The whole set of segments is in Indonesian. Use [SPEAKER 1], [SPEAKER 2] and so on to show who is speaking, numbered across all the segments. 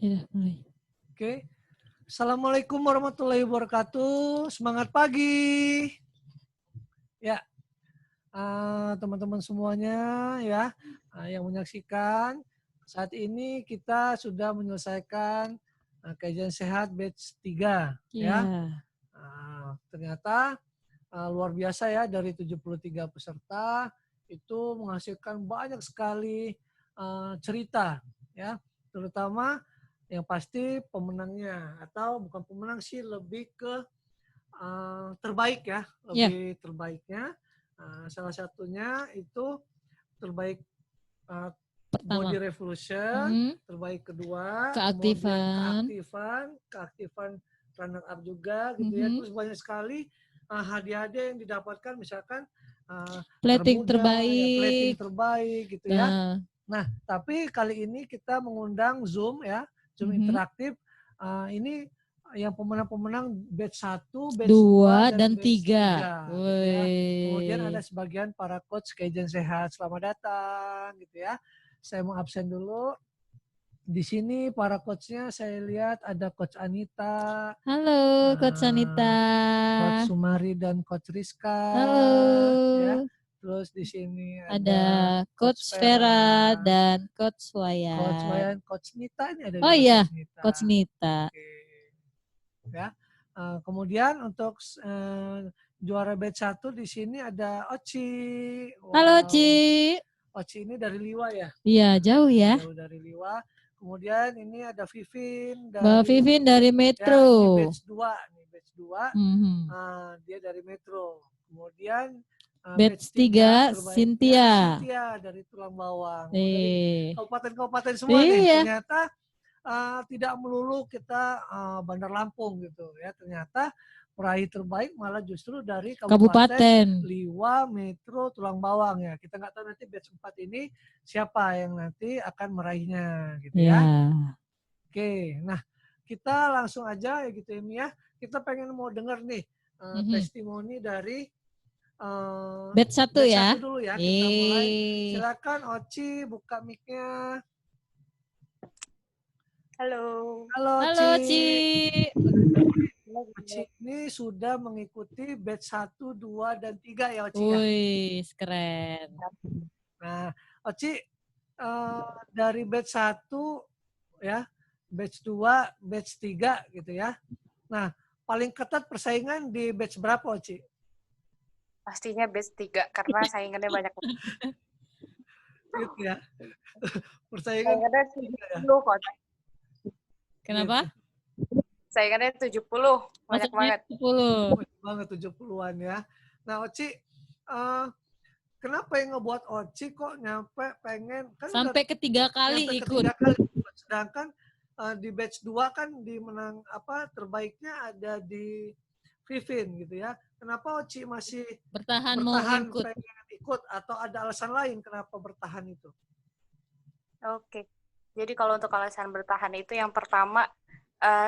[SPEAKER 1] Ya, mulai.
[SPEAKER 2] Oke. Assalamualaikum warahmatullahi wabarakatuh. Semangat pagi. Ya, teman-teman semuanya ya yang menyaksikan. Saat ini kita sudah menyelesaikan kajian sehat batch 3 ya. Ternyata luar biasa ya, dari 73 peserta itu menghasilkan banyak sekali cerita ya, terutama yang pasti pemenangnya, atau bukan pemenang sih, lebih ke terbaik ya, lebih terbaiknya. Salah satunya itu terbaik body revolution, terbaik kedua, kemudian keaktifan runner up juga gitu ya. Terus banyak sekali hadiah-hadiah yang didapatkan, misalkan
[SPEAKER 1] plating terbaik,
[SPEAKER 2] plating terbaik gitu ya. Nah, tapi kali ini kita mengundang Zoom ya, Zoom interaktif. Ini yang pemenang-pemenang batch 1, batch 2, dan batch 3. Gitu ya. Kemudian ada sebagian para coach kajian sehat. Selamat datang gitu ya. Saya mau absen dulu. Di sini para coachnya saya lihat ada Coach Anita.
[SPEAKER 1] Halo Coach Anita.
[SPEAKER 2] Coach Sumari dan Coach Rizka.
[SPEAKER 1] Halo.
[SPEAKER 2] Ya. Terus di sini
[SPEAKER 1] ada Coach Vera dan Coach Wayan.
[SPEAKER 2] Coach Wayan, Coach Nita ini ada.
[SPEAKER 1] Oh iya, Coach Nita.
[SPEAKER 2] Oke. Ya. Kemudian untuk juara batch 1 di sini ada Oci. Wow.
[SPEAKER 1] Halo Oci.
[SPEAKER 2] Oci ini dari Liwa ya?
[SPEAKER 1] Iya, jauh ya.
[SPEAKER 2] Jauh dari Liwa. Kemudian ini ada Vivin dari
[SPEAKER 1] Mbak Vivin dari Metro.
[SPEAKER 2] Ya, ini batch 2, dia dari Metro. Kemudian
[SPEAKER 1] batch 3 Cynthia.
[SPEAKER 2] Cynthia dari Tulang Bawang. Dari kabupaten-kabupaten semua nih. Ternyata tidak melulu kita Bandar Lampung gitu ya. Ternyata peraih terbaik malah justru dari Kabupaten Liwa, Metro, Tulang Bawang ya. Kita nggak tahu nanti batch 4 ini siapa yang nanti akan meraihnya gitu ya. Oke, nah kita langsung aja ya gitu ya. Kita pengen mau dengar nih testimoni dari batch 1 ya. Dulu ya. Kita mulai. Silakan Oci buka mic-nya.
[SPEAKER 3] Halo.
[SPEAKER 1] Halo Ci.
[SPEAKER 2] Oci ini sudah mengikuti batch 1, 2, dan 3 ya Oci ya?
[SPEAKER 1] Wih, keren.
[SPEAKER 2] Nah, Oci dari batch 1 ya, batch 2, batch 3 gitu ya. Nah, paling ketat persaingan di batch berapa Oci?
[SPEAKER 3] Pastinya batch 3 karena saingannya banyak.
[SPEAKER 2] Gitu ya. Saingannya
[SPEAKER 3] 70 kok.
[SPEAKER 1] Kenapa?
[SPEAKER 3] Saingannya 70, banyak banget.
[SPEAKER 1] 70.
[SPEAKER 2] Banyak banget 70-an ya. Nah, Oci, kenapa yang ngebuat Oci kok nyampe pengen kan
[SPEAKER 1] sampai ketiga kali ikut.
[SPEAKER 2] Sedangkan di batch 2 kan menang terbaiknya ada di Vivin gitu ya. Kenapa Oci masih bertahan pengen ikut, atau ada alasan lain kenapa bertahan itu?
[SPEAKER 3] Oke. Jadi kalau untuk alasan bertahan itu yang pertama,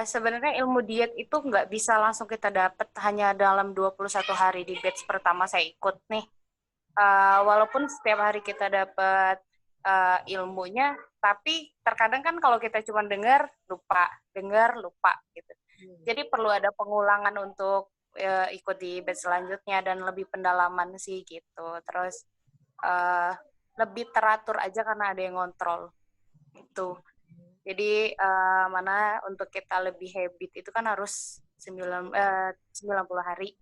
[SPEAKER 3] sebenarnya ilmu diet itu nggak bisa langsung kita dapat hanya dalam 21 hari di batch pertama saya ikut nih. Walaupun setiap hari kita dapat ilmunya, tapi terkadang kan kalau kita cuma dengar lupa gitu. Jadi perlu ada pengulangan untuk ikut di batch selanjutnya dan lebih pendalaman sih gitu. Terus lebih teratur aja karena ada yang ngontrol itu. Jadi mana untuk kita lebih habit itu kan harus 90 hari.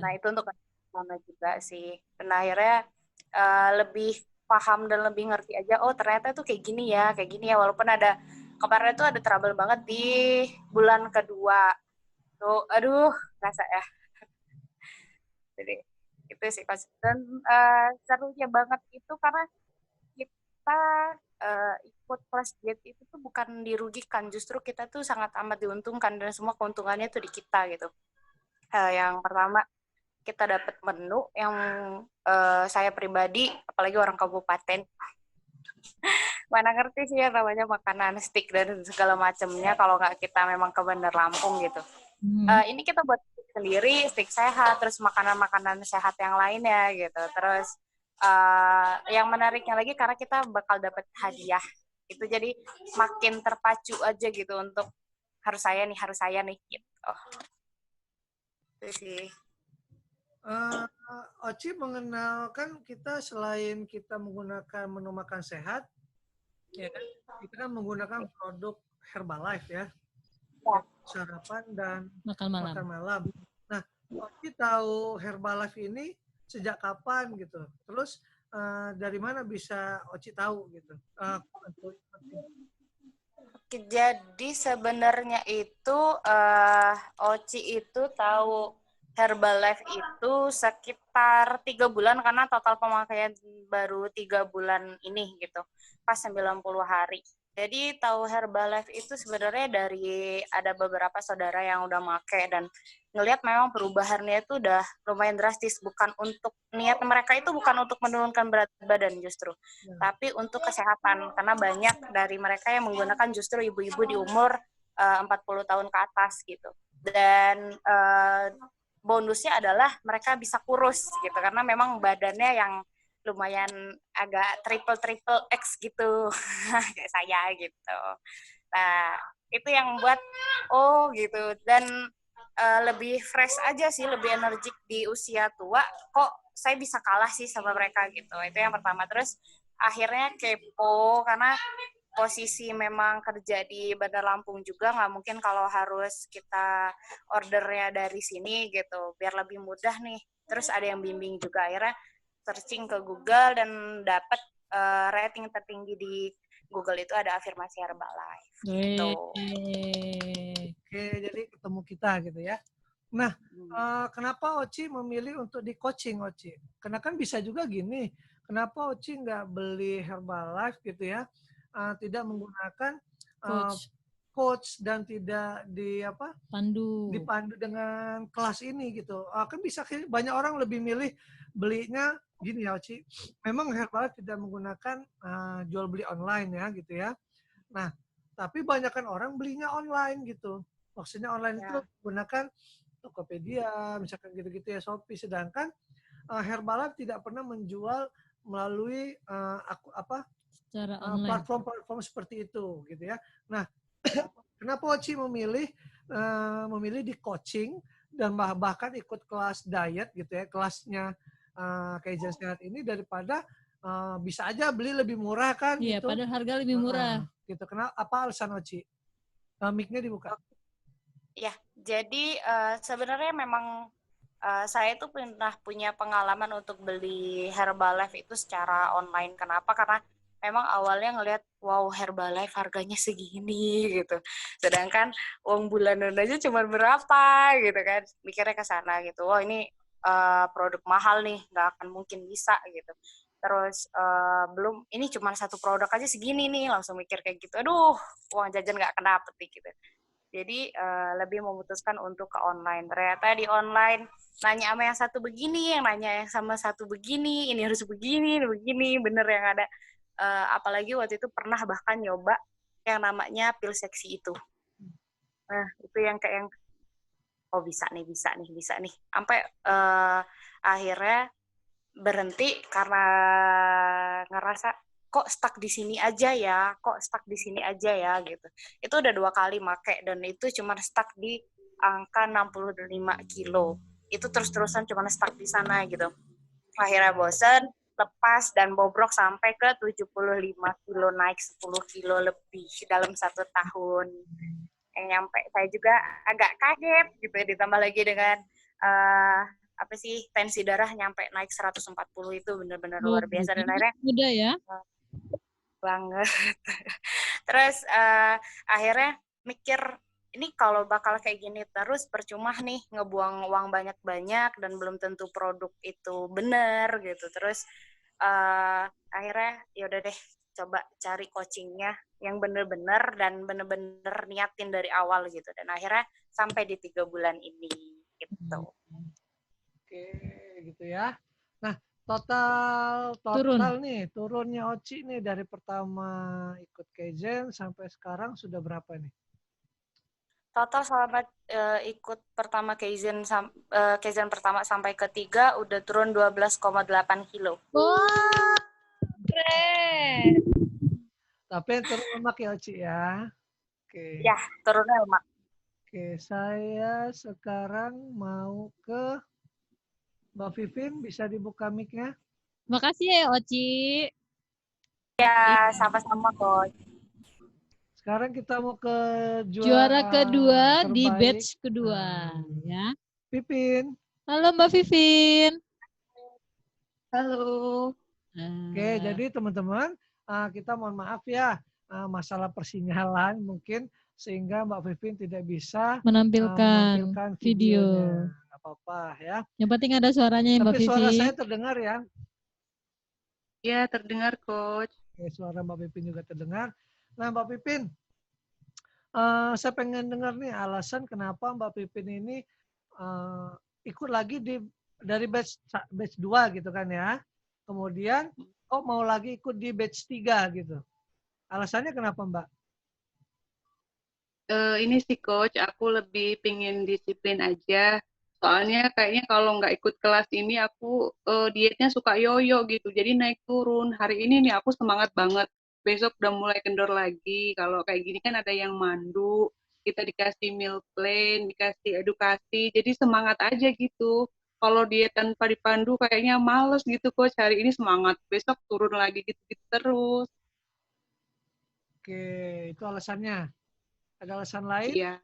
[SPEAKER 3] Nah itu untuk mana juga sih. Dan akhirnya lebih paham dan lebih ngerti aja, oh ternyata itu kayak gini ya. Walaupun ada kemarin itu ada trouble banget di bulan kedua. Tuh, aduh, rasa ya. Jadi itu sih. Dan serunya banget itu karena kita ikut kelas diet itu tuh bukan dirugikan, justru kita tuh sangat amat diuntungkan dan semua keuntungannya tuh di kita gitu. Yang pertama kita dapat menu yang saya pribadi, apalagi orang kabupaten, mana ngerti sih yang namanya makanan stick dan segala macamnya kalau nggak kita memang ke Bandar Lampung gitu. Ini kita buat sendiri, stick sehat, terus makanan-makanan sehat yang lainnya gitu. Terus yang menariknya lagi karena kita bakal dapat hadiah Itu jadi makin terpacu aja gitu untuk harus saya nih gitu. Itu sih.
[SPEAKER 2] Oci mengenal kan kita selain kita menggunakan menu makan sehat, ya kan, kita kan menggunakan produk Herbalife ya, sarapan dan
[SPEAKER 1] Makan malam.
[SPEAKER 2] makan malam. Nah, Oci tahu Herbalife ini sejak kapan gitu? Terus dari mana bisa Oci tahu gitu?
[SPEAKER 3] Jadi sebenarnya itu Oci itu tahu Herbalife itu sekitar 3 bulan karena total pemakaian baru 3 bulan ini gitu, pas 90 hari. Jadi tahu Herbalife itu sebenarnya dari ada beberapa saudara yang udah make dan ngelihat memang perubahannya itu udah lumayan drastis. Bukan untuk niat mereka itu bukan untuk menurunkan berat badan justru, tapi untuk kesehatan karena banyak dari mereka yang menggunakan justru ibu-ibu di umur 40 tahun ke atas gitu. Dan bonusnya adalah mereka bisa kurus gitu karena memang badannya yang lumayan agak triple X gitu kayak saya gitu. Nah itu yang buat gitu dan lebih fresh aja sih, lebih energik di usia tua. Kok saya bisa kalah sih sama mereka gitu. Itu yang pertama. Terus akhirnya kepo karena posisi memang kerja di Bandar Lampung juga, nggak mungkin kalau harus kita ordernya dari sini gitu, biar lebih mudah nih. Terus ada yang bimbing juga, akhirnya searching ke Google dan dapat rating tertinggi di Google itu ada afirmasi Herbalife gitu.
[SPEAKER 2] Oke, jadi ketemu kita gitu ya. Nah, kenapa Oci memilih untuk di coaching Oci? Karena kan bisa juga gini, kenapa Oci nggak beli Herbalife gitu ya? Tidak menggunakan coach dan tidak dipandu dengan kelas ini gitu. Kan bisa banyak orang lebih milih belinya gini ya Oci. Memang Herbalife tidak menggunakan jual beli online ya gitu ya. Nah, tapi banyakkan orang belinya online gitu. Maksudnya online itu menggunakan Tokopedia, misalkan gitu-gitu ya, Shopee. Sedangkan Herbalife tidak pernah menjual melalui platform-platform seperti itu gitu ya. Nah, kenapa Oci memilih di coaching dan bahkan ikut kelas diet gitu ya, kelasnya Kaizen Sehat ini daripada bisa aja beli lebih murah kan
[SPEAKER 1] iya,
[SPEAKER 2] gitu.
[SPEAKER 1] padahal harga lebih murah.
[SPEAKER 2] Gitu. Kenapa? Apa alasan Oci? Mic-nya dibuka.
[SPEAKER 3] Ya, jadi sebenarnya memang saya itu pernah punya pengalaman untuk beli Herbalife itu secara online. Kenapa? Karena memang awalnya ngelihat, wow Herbalife harganya segini gitu. Sedangkan uang bulanan aja cuma berapa gitu kan. Mikirnya ke sana gitu. Wah ini produk mahal nih, nggak akan mungkin bisa gitu. Terus belum, ini cuma satu produk aja segini nih, langsung mikir kayak gitu. Aduh, uang jajan nggak akan dapet nih gitu. Jadi lebih memutuskan untuk ke online. Ternyata di online nanya sama yang satu begini, yang nanya yang sama satu begini, ini harus begini, bener yang ada. Apalagi waktu itu pernah bahkan nyoba yang namanya pil seksi itu. Nah itu yang kayak yang bisa nih. Sampai akhirnya berhenti karena ngerasa kok stuck di sini aja ya gitu. Itu udah 2 kali make dan itu cuma stuck di angka 65 kilo. Itu terus-terusan cuma stuck di sana gitu. Akhirnya bosen, lepas dan bobrok sampai ke 75 kilo, naik 10 kilo lebih dalam 1 tahun. Yang nyampe saya juga agak kaget gitu ya, ditambah lagi dengan tensi darah nyampe naik 140 itu benar-benar luar biasa dan akhirnya
[SPEAKER 1] muda ya
[SPEAKER 3] banget. Terus akhirnya mikir ini kalau bakal kayak gini terus percuma nih ngebuang uang banyak-banyak dan belum tentu produk itu benar gitu. Terus akhirnya yaudah deh coba cari coachingnya yang bener-bener dan bener-bener niatin dari awal gitu dan akhirnya sampai di 3 bulan ini gitu.
[SPEAKER 2] Oke, gitu ya. Nah, total nih turunnya Oci nih dari pertama ikut Kaizen sampai sekarang sudah berapa nih?
[SPEAKER 3] Total selama ikut pertama Kaizen pertama sampai ketiga udah turun 12,8 kilo.
[SPEAKER 1] Wah, keren.
[SPEAKER 2] Tapi yang turun lemak ya Oci ya. Oke.
[SPEAKER 3] Ya, turunnya lemak.
[SPEAKER 2] Oke, saya sekarang mau ke Mbak Vivin, bisa dibuka mic-nya?
[SPEAKER 1] Makasih ya Oci.
[SPEAKER 3] Ya, sama-sama Coach.
[SPEAKER 2] Sekarang kita mau ke
[SPEAKER 1] Juara kedua di
[SPEAKER 2] terbaik.
[SPEAKER 1] batch kedua. Ya.
[SPEAKER 2] Pipin.
[SPEAKER 1] Halo Mbak Vivin.
[SPEAKER 4] Halo.
[SPEAKER 2] Oke, jadi teman-teman, kita mohon maaf ya, masalah persinyalan mungkin sehingga Mbak Vivin tidak bisa
[SPEAKER 1] menampilkan video.
[SPEAKER 2] Nggak apa-apa ya.
[SPEAKER 1] Yang penting ada suaranya ya Mbak
[SPEAKER 2] Tapi
[SPEAKER 1] Vivin.
[SPEAKER 2] suara saya terdengar ya?
[SPEAKER 4] Ya, terdengar Coach.
[SPEAKER 2] Oke, suara Mbak Pipin juga terdengar. Nah Mbak Pipin, saya pengen dengar nih alasan kenapa Mbak Pipin ini ikut lagi dari batch 2 gitu kan ya. Kemudian kok mau lagi ikut di batch 3 gitu. Alasannya kenapa Mbak?
[SPEAKER 4] Ini sih Coach, aku lebih pingin disiplin aja. Soalnya kayaknya kalau nggak ikut kelas ini aku dietnya suka yoyo gitu. Jadi naik turun. Hari ini nih aku semangat banget. Besok udah mulai kendor lagi. Kalau kayak gini kan ada yang mandu, kita dikasih meal plan, dikasih edukasi. Jadi semangat aja gitu. Kalau diet tanpa dipandu kayaknya males gitu Coach. Hari ini semangat, besok turun lagi gitu-gitu terus.
[SPEAKER 2] Oke, itu alasannya. Ada alasan lain?
[SPEAKER 4] Iya.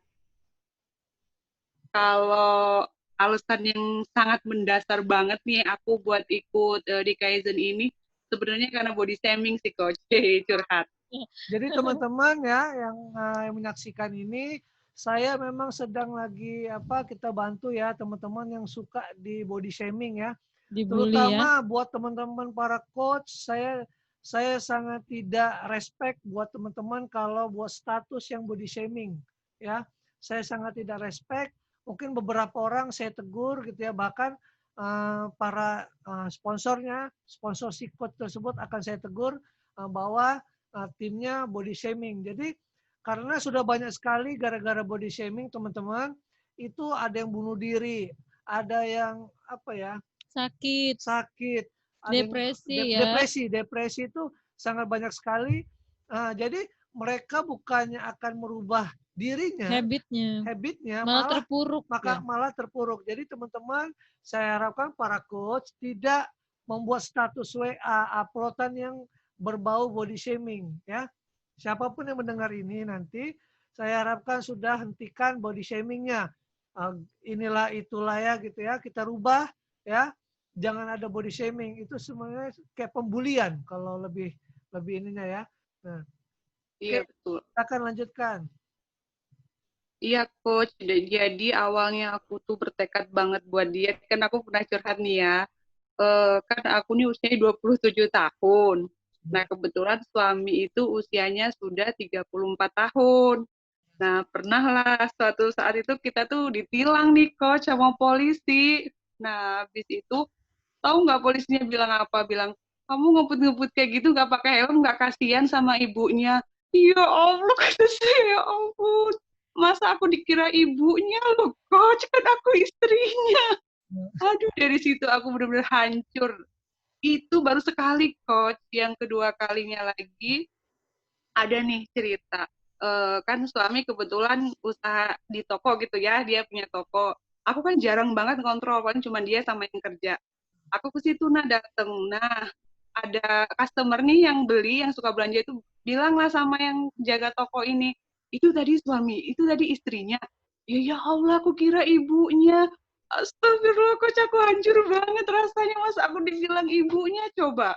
[SPEAKER 4] Kalau alasan yang sangat mendasar banget nih aku buat ikut di Kaizen ini sebenarnya karena body shaming sih Coach. Curhat.
[SPEAKER 2] Jadi teman-teman ya yang menyaksikan ini, saya memang sedang lagi kita bantu ya teman-teman yang suka di body shaming ya.
[SPEAKER 1] Dibully
[SPEAKER 2] Terutama
[SPEAKER 1] ya.
[SPEAKER 2] buat teman-teman para coach, saya sangat tidak respect buat teman-teman kalau buat status yang body shaming ya. Saya sangat tidak respect. Mungkin beberapa orang saya tegur gitu ya, bahkan para sponsornya, sponsor si coach tersebut akan saya tegur bahwa timnya body shaming. Jadi karena sudah banyak sekali gara-gara body shaming teman-teman, itu ada yang bunuh diri, ada yang
[SPEAKER 1] Sakit.
[SPEAKER 2] depresi
[SPEAKER 1] Ya.
[SPEAKER 2] Depresi itu sangat banyak sekali. Jadi mereka bukannya akan merubah dirinya, habitnya malah
[SPEAKER 1] terpuruk.
[SPEAKER 2] Malah terpuruk. Jadi teman-teman, saya harapkan para coach tidak membuat status WA uploadan yang berbau body shaming ya. Siapapun yang mendengar ini nanti, saya harapkan sudah hentikan body shamingnya. Inilah itulah ya gitu ya, kita rubah ya. Jangan ada body shaming, itu sebenarnya kayak pembulian kalau lebih ininya ya. Nah,
[SPEAKER 4] Iya betul.
[SPEAKER 2] kita akan lanjutkan.
[SPEAKER 4] Iya Coach, jadi awalnya aku tuh bertekad banget buat diet. Kan aku pernah curhat nih ya. Kan aku nih usianya 27 tahun. Nah kebetulan suami itu usianya sudah 34 tahun. Nah pernah lah suatu saat itu kita tuh ditilang nih Coach sama polisi. Nah habis itu tahu nggak polisinya bilang apa? Bilang, kamu ngebut-ngebut kayak gitu nggak pakai helm, nggak kasihan sama ibunya. Ya Allah, kata saya, ya ampun. Masa aku dikira ibunya loh, Coach, kan aku istrinya. Aduh, dari situ aku benar-benar hancur. Itu baru sekali, Coach. Yang kedua kalinya lagi, ada nih cerita. Kan suami kebetulan usaha di toko gitu ya, dia punya toko. Aku kan jarang banget kontrol, kan cuma dia sama yang kerja. Aku ke situ dateng. Nah, ada customer nih yang beli, yang suka belanja itu bilang lah sama yang jaga toko ini, itu tadi suami, itu tadi istrinya. Ya Allah, aku kira ibunya. Astagfirullah, kok aku hancur banget rasanya mas aku dibilang ibunya coba.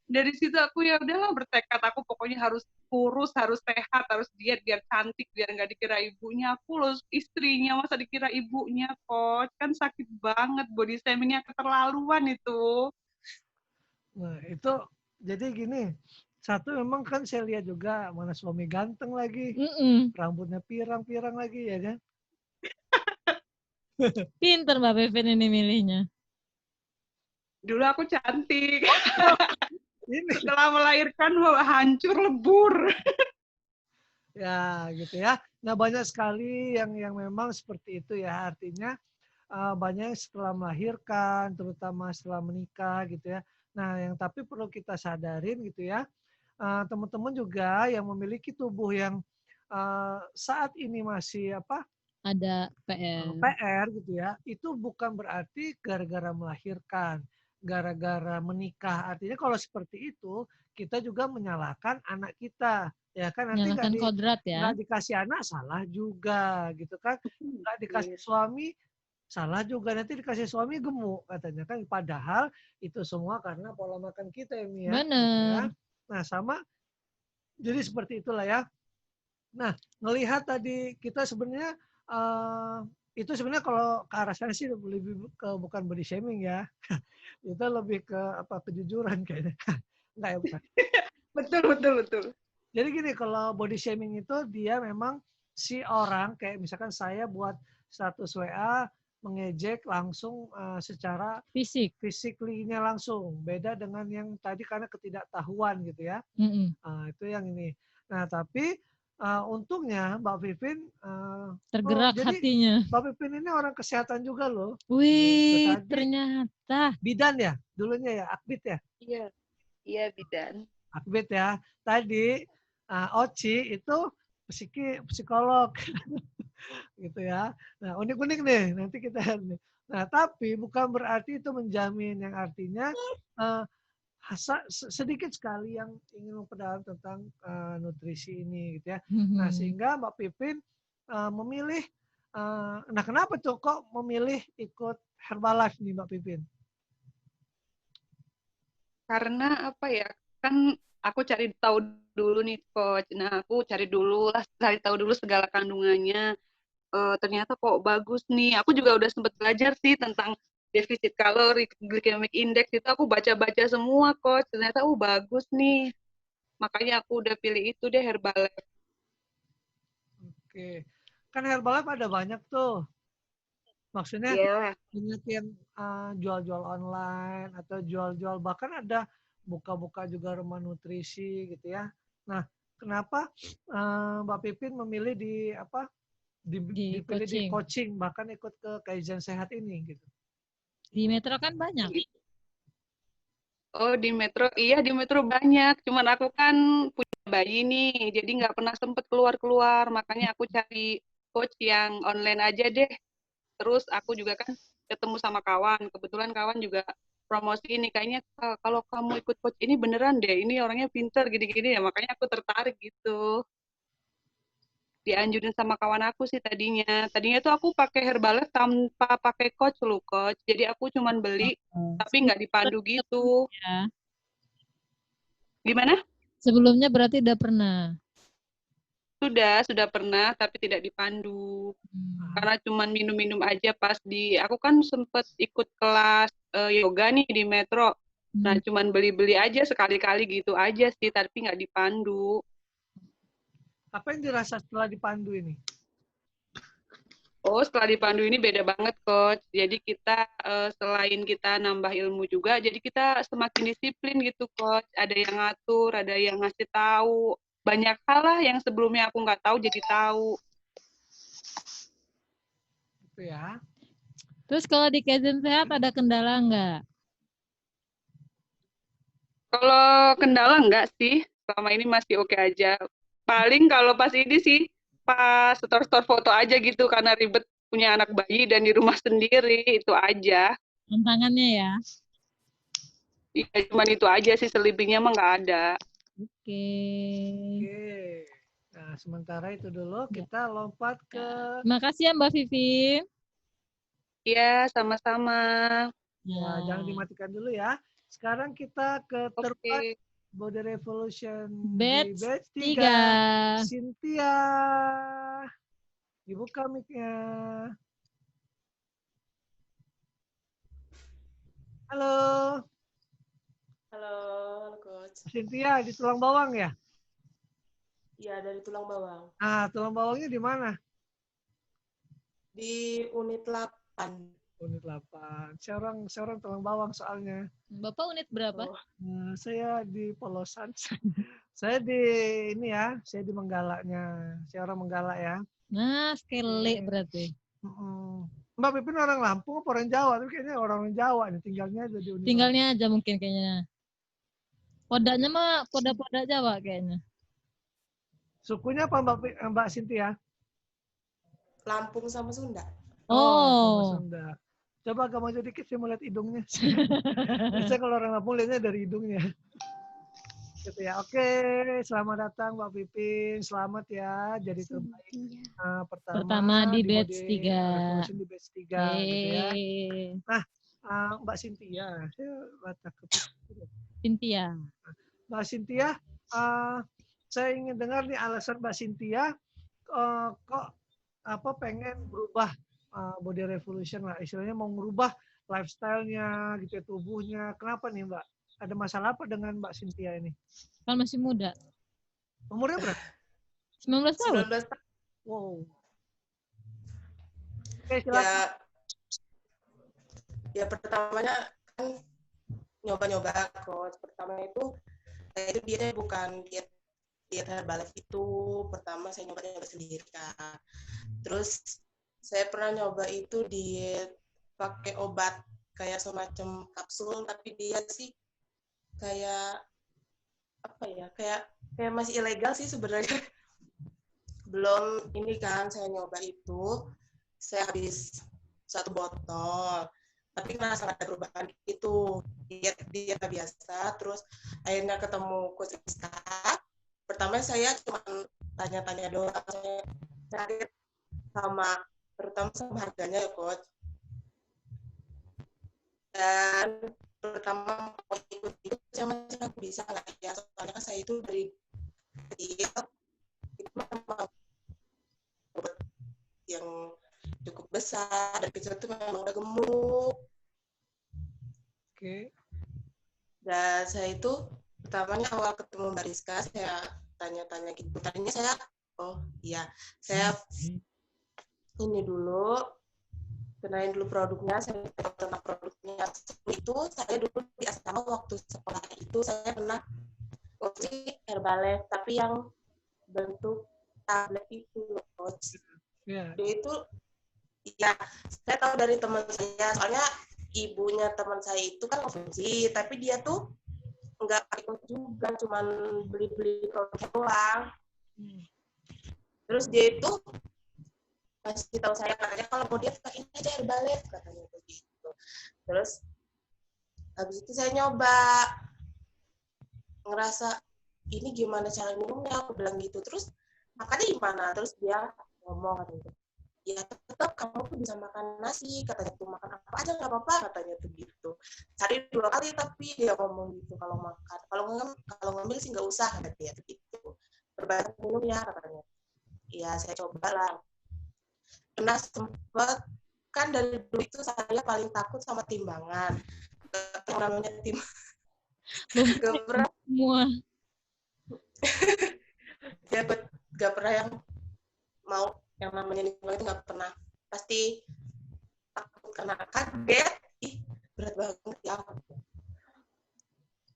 [SPEAKER 4] Dari situ aku ya udahlah bertekad aku pokoknya harus kurus, harus sehat, harus diet biar cantik, biar nggak dikira ibunya. Aku loh istrinya masa dikira ibunya, Coach. Kan sakit banget, body shamingnya keterlaluan itu.
[SPEAKER 2] Nah, itu jadi gini, satu memang kan saya lihat juga mana suami ganteng lagi, rambutnya pirang-pirang lagi ya kan.
[SPEAKER 1] Pinter Mbak Pevin ini milihnya.
[SPEAKER 4] Dulu aku cantik. Setelah melahirkan hancur lebur.
[SPEAKER 2] Ya gitu ya. Nah banyak sekali yang memang seperti itu ya, artinya banyak setelah melahirkan, terutama setelah menikah gitu ya. Nah yang tapi perlu kita sadarin gitu ya, teman-teman juga yang memiliki tubuh yang saat ini masih
[SPEAKER 1] Ada PR.
[SPEAKER 2] PR gitu ya, itu bukan berarti gara-gara melahirkan, gara-gara menikah. Artinya kalau seperti itu, kita juga menyalahkan anak kita, ya kan? Nanti
[SPEAKER 1] Menyalahkan kodrat ya.
[SPEAKER 2] nggak dikasih anak salah juga, gitu kan? Nggak dikasih suami salah juga, nanti dikasih suami gemuk katanya kan. Padahal itu semua karena pola makan kita ya, Mia. Gitu ya.
[SPEAKER 1] Bener.
[SPEAKER 2] Nah sama, jadi seperti itulah ya. Nah, ngelihat tadi kita sebenarnya itu sebenarnya kalau ke arah sana sih lebih ke bukan body shaming ya. Itu lebih ke kejujuran kayaknya. Enggak ya, bukan.
[SPEAKER 4] Betul.
[SPEAKER 2] Jadi gini, kalau body shaming itu dia memang si orang kayak misalkan saya buat status WA mengejek langsung secara physically-nya langsung. Beda dengan yang tadi karena ketidaktahuan gitu ya. Itu yang ini. Nah, tapi untungnya Mbak Pipin
[SPEAKER 1] tergerak hatinya.
[SPEAKER 2] Mbak Pipin ini orang kesehatan juga loh.
[SPEAKER 1] Wih, ternyata.
[SPEAKER 2] Bidan ya dulunya ya, Akbit ya?
[SPEAKER 4] Iya bidan.
[SPEAKER 2] Akbit ya. Tadi Oci itu psikolog gitu ya. Nah, unik-unik nih nanti kita nih. Nah, tapi bukan berarti itu menjamin, yang artinya sedikit sekali yang ingin memperdalam tentang nutrisi ini gitu ya. Nah, sehingga Mbak Pipin memilih nah kenapa tuh kok memilih ikut Herbalife nih Mbak Pipin?
[SPEAKER 4] Karena apa ya? Kan aku cari tahu dulu nih coach. Nah, aku cari tahu dulu segala kandungannya. Ternyata kok bagus nih. Aku juga udah sempat belajar sih tentang defisit kalori, glycemic index itu aku baca-baca semua coach. Ternyata bagus nih. Makanya aku udah pilih itu deh Herbalife.
[SPEAKER 2] Oke. Kan Herbalife ada banyak tuh. Maksudnya banyak yang jual-jual online atau jual-jual, bahkan ada buka-buka juga rumah nutrisi gitu ya. Nah, kenapa Mbak Pipin memilih dipilih di coaching, bahkan ikut ke Kaizen Sehat ini gitu?
[SPEAKER 1] Di Metro kan banyak.
[SPEAKER 4] Oh, di Metro, iya di Metro banyak. Cuman aku kan punya bayi nih, jadi nggak pernah sempet keluar-keluar. Makanya aku cari coach yang online aja deh. Terus aku juga kan ketemu sama kawan. Kebetulan kawan juga promosi ini. Kayaknya kalau kamu ikut coach ini beneran deh. Ini orangnya pinter gini-gini ya. Makanya aku tertarik gitu. Dianjurin sama kawan aku sih tadinya. Tadinya tuh aku pakai Herbalife tanpa pakai coach loh coach. Jadi aku cuman beli tapi nggak dipandu gitu.
[SPEAKER 1] Ya.
[SPEAKER 4] Gimana?
[SPEAKER 1] Sebelumnya berarti udah pernah?
[SPEAKER 4] Sudah pernah tapi tidak dipandu. Karena cuman minum-minum aja pas aku kan sempet ikut kelas yoga nih di Metro. Nah cuman beli-beli aja sekali-kali gitu aja sih, tapi nggak dipandu.
[SPEAKER 2] Apa yang dirasa setelah dipandu ini?
[SPEAKER 4] Oh, setelah dipandu ini beda banget, Coach. Jadi kita selain kita nambah ilmu juga, jadi kita semakin disiplin gitu, Coach. Ada yang ngatur, ada yang ngasih tahu. Banyak hal lah yang sebelumnya aku nggak tahu jadi tahu.
[SPEAKER 2] Gitu ya.
[SPEAKER 1] Terus kalau di Kaizen Sehat ada kendala nggak?
[SPEAKER 4] Kalau kendala nggak sih. Selama ini masih oke aja. Paling kalau pas ini sih, pas store foto aja gitu karena ribet punya anak bayi dan di rumah sendiri, itu aja.
[SPEAKER 1] Tantangannya ya?
[SPEAKER 4] Iya, cuma itu aja sih, selebihnya mah nggak ada.
[SPEAKER 1] Oke.
[SPEAKER 2] Nah, sementara itu dulu kita lompat ke...
[SPEAKER 1] Terima kasih ya Mbak Vivi.
[SPEAKER 4] Iya, sama-sama.
[SPEAKER 2] Ya, jangan dimatikan dulu ya. Sekarang kita ke terbat Body Revolution
[SPEAKER 1] batch
[SPEAKER 2] 3. Cynthia. Dibuka mic-nya. Halo.
[SPEAKER 5] Halo Coach.
[SPEAKER 2] Cynthia di Tulang Bawang ya?
[SPEAKER 5] Iya, dari Tulang Bawang.
[SPEAKER 2] Ah, Tulang Bawangnya di mana?
[SPEAKER 5] Di unit 8.
[SPEAKER 2] Unit 8. Saya orang Tulang Bawang soalnya.
[SPEAKER 1] Bapak unit berapa?
[SPEAKER 2] Saya di Polosan. Saya di ini ya, saya di Menggalaknya. Saya orang Menggalak ya.
[SPEAKER 1] Nah, sekele berarti.
[SPEAKER 2] Mbak Pipin orang Lampung apa orang Jawa? Tapi kayaknya orang Jawa nih, tinggalnya aja di unit.
[SPEAKER 1] Tinggalnya aja mungkin kayaknya. Podanya mah poda-poda Jawa kayaknya.
[SPEAKER 2] Sukunya apa Mbak Cynthia?
[SPEAKER 5] Lampung sama Sunda.
[SPEAKER 2] Sama
[SPEAKER 1] Oh.
[SPEAKER 2] Sunda. Coba agak maju dikit, saya mau lihat hidungnya. Biasanya kalau orang Lampung lihatnya dari hidungnya. Gitu ya. Oke, selamat datang Mbak Pipin. Selamat ya jadi terbaik
[SPEAKER 1] Pertama di batch
[SPEAKER 2] Mode
[SPEAKER 1] 3.
[SPEAKER 2] Revolution di batch 3 gitu ya.
[SPEAKER 1] Yeay.
[SPEAKER 2] Nah, Mbak Cynthia, saya baca ke
[SPEAKER 1] Cynthia.
[SPEAKER 2] Mbak Cynthia, saya ingin dengar nih alasan Mbak Cynthia kok pengen berubah body revolution lah, istilahnya mau merubah lifestyle-nya gitu ya, tubuhnya. Kenapa nih Mbak? Ada masalah apa dengan Mbak Cynthia ini?
[SPEAKER 1] Kan masih muda.
[SPEAKER 2] Umurnya berapa?
[SPEAKER 1] 19 tahun.
[SPEAKER 5] 19 tahun.
[SPEAKER 2] Wow. Oke, silakan.
[SPEAKER 5] Ya pertamanya kan nyoba-nyoba coach. Pertama itu saya itu dietnya bukan diet Herbalife itu. Pertama saya nyoba sendiri kan. Terus saya pernah nyoba itu diet pakai obat kayak semacam kapsul, tapi dia sih kayak apa ya, kayak masih ilegal sih sebenarnya. Belum ini kan saya nyoba itu, saya habis 1 botol, tapi ngerasa nggak ada perubahan gitu, diet biasa. Terus akhirnya ketemu Coach Rizka. Pertama saya cuma tanya-tanya doang, saya kaget terutama sama harganya ya Coach. Dan pertama mau ikut itu saya masih aku bisa nggak ya, soalnya kan saya itu dari kecil itu memang yang cukup besar, dan kecil itu memang udah gemuk.
[SPEAKER 2] Oke.
[SPEAKER 5] Dan saya itu pertamanya awal ketemu Mbak Rizka, saya tanya-tanya gitu. Tadinya saya, saya ini dulu, kenalin dulu produknya, saya tahu tentang produknya. Itu saya dulu di asrama waktu sekolah itu saya pernah konsumsi Herbalife, tapi yang bentuk tablet itu loh, Coach.
[SPEAKER 2] Yeah.
[SPEAKER 5] Dia itu, ya saya tahu dari teman saya, soalnya ibunya teman saya itu kan konsumsi, tapi dia tuh nggak ikut juga, cuman beli-beli produknya doang. Terus dia itu kasih tahu saya, katanya kalau mau diet pakai ini aja Herbalife, katanya begitu. Terus habis itu saya nyoba, ngerasa ini gimana cara minumnya, aku bilang gitu. Terus makannya gimana? Terus dia ngomong katanya, ya tetap kamu tuh bisa makan nasi, katanya tuh, makan apa aja nggak apa-apa, katanya tuh gitu. Sehari 2 kali tapi dia ngomong gitu kalau makan, kalau ngambil sih nggak usah, kata dia tuh gitu. Berbanyak minum ya, katanya. Ya saya coba lah. Pernah sempet, kan dari dulu itu saya paling takut sama timbangan. Yang namanya gak pernah
[SPEAKER 1] semua.
[SPEAKER 5] Gak pernah yang mau yang namanya timbangan itu gak pernah. Pasti takut karena kaget. Berat banget ya.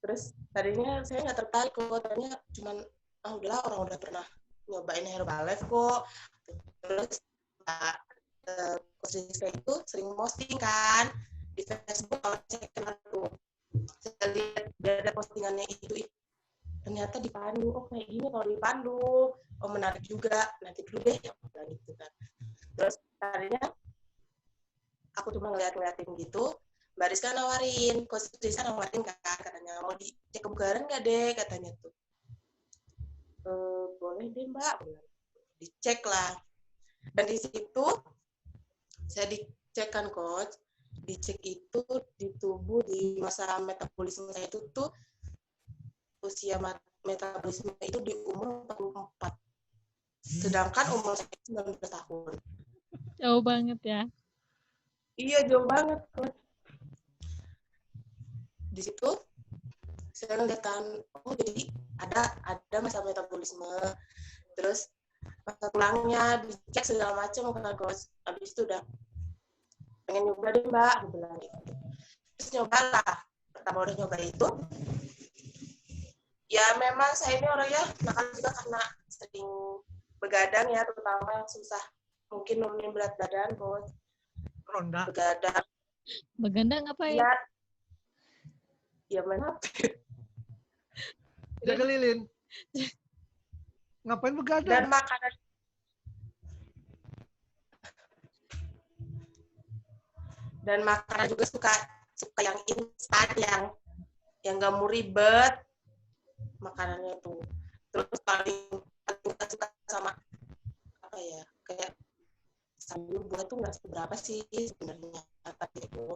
[SPEAKER 5] Terus tadinya saya gak tertarik kok. Tadinya cuman, udahlah, orang udah pernah nyobain Herbalife kok. Terus Coach Rizka itu sering posting kan di Facebook, kalau saya kenal tuh, saya lihat dia ada postingannya itu ternyata dipandu, kayak gini kalau dipandu, menarik juga, nanti dulu deh gitu kan. Terus tadinya aku cuma ngeliatin gitu, Mbak Rizka nawarin, Coach Rizka nawarin kan, katanya mau dicek kebugaran nggak deh, katanya tuh. Boleh deh Mbak, dicek lah. Dan di situ saya dicek kan Coach, dicek itu di tubuh, di masa metabolisme saya itu tuh usia metabolisme itu di umur 44, sedangkan umur saya 19 tahun.
[SPEAKER 1] Jauh banget ya.
[SPEAKER 5] Iya, jauh banget Coach. Di situ saya ngeliat kan, jadi ada masa metabolisme, terus masa tulangnya dicek segala macam kan Coach. Habis itu udah pengen nyoba deh Mbak, aku bilang gitu. Terus nyobalah, pertama udah nyoba itu, ya memang saya ini orangnya nakal juga karena sering begadang ya, terutama yang susah mungkin nurunin berat badan Coach.
[SPEAKER 2] Ronda.
[SPEAKER 5] Begadang
[SPEAKER 1] ngapain?
[SPEAKER 5] ya main HP.
[SPEAKER 2] Jaga lilin. Ngapain begadang?
[SPEAKER 5] Dan makanan juga suka yang instan, yang nggak mau ribet makanannya tuh. Terus paling nggak suka sama apa ya, kayak sambil buah tuh nggak seberapa sih sebenarnya tapi itu.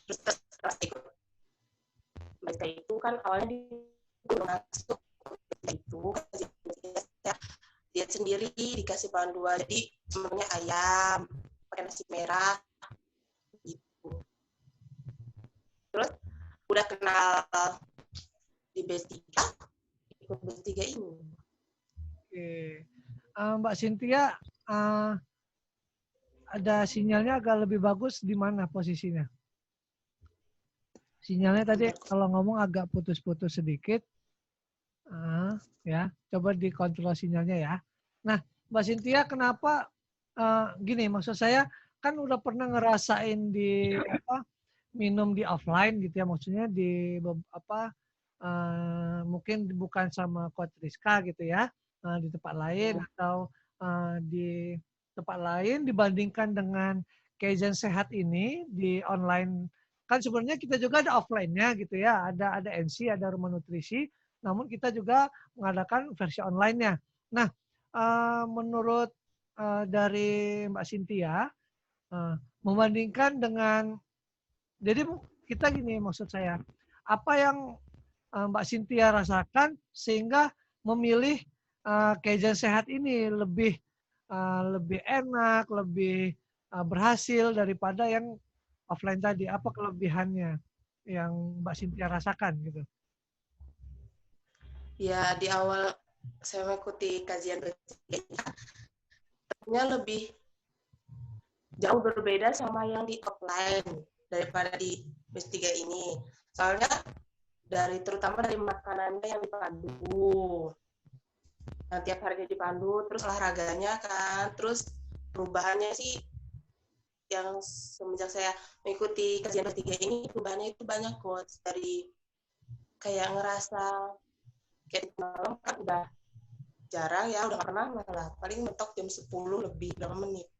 [SPEAKER 5] Terus setelah ikut baca itu kan awalnya di masuk itu ya, dia sendiri dikasih panduan, jadi semuanya ayam pakai nasi merah gitu. Terus udah kenal di B3, ikut B3 ini.
[SPEAKER 2] Oke. Mbak Cynthia, ada sinyalnya agak lebih bagus di mana posisinya? Sinyalnya tadi kalau ngomong agak putus-putus sedikit. Ya, coba dikontrol sinyalnya ya. Nah, Mbak Cynthia, kenapa gini? Maksud saya kan udah pernah ngerasain di minum di offline gitu ya, maksudnya di mungkin bukan sama Coach Rizka gitu ya, di tempat lain atau di tempat lain dibandingkan dengan Kaizen Sehat ini di online. Kan sebenarnya kita juga ada offline-nya gitu ya, ada NC, ada rumah nutrisi. Namun kita juga mengadakan versi online-nya. Nah, menurut dari Mbak Cynthia, membandingkan dengan, jadi kita gini maksud saya, apa yang Mbak Cynthia rasakan sehingga memilih Kaizen Sehat ini lebih enak, lebih berhasil daripada yang offline tadi? Apa kelebihannya yang Mbak Cynthia rasakan gitu?
[SPEAKER 5] Ya, di awal saya mengikuti kajian ternyata lebih jauh berbeda sama yang di offline daripada di B3 ini. Soalnya terutama dari makanannya yang dipandu. Nah, tiap harinya dipandu, terus olahraganya kan, terus perubahannya sih yang semenjak saya mengikuti kajian B3 ini, perubahannya itu banyak kok. Dari kayak ngerasa kayak malam kan udah jarang ya, udah pernah malah paling mentok jam 10 lebih berapa menit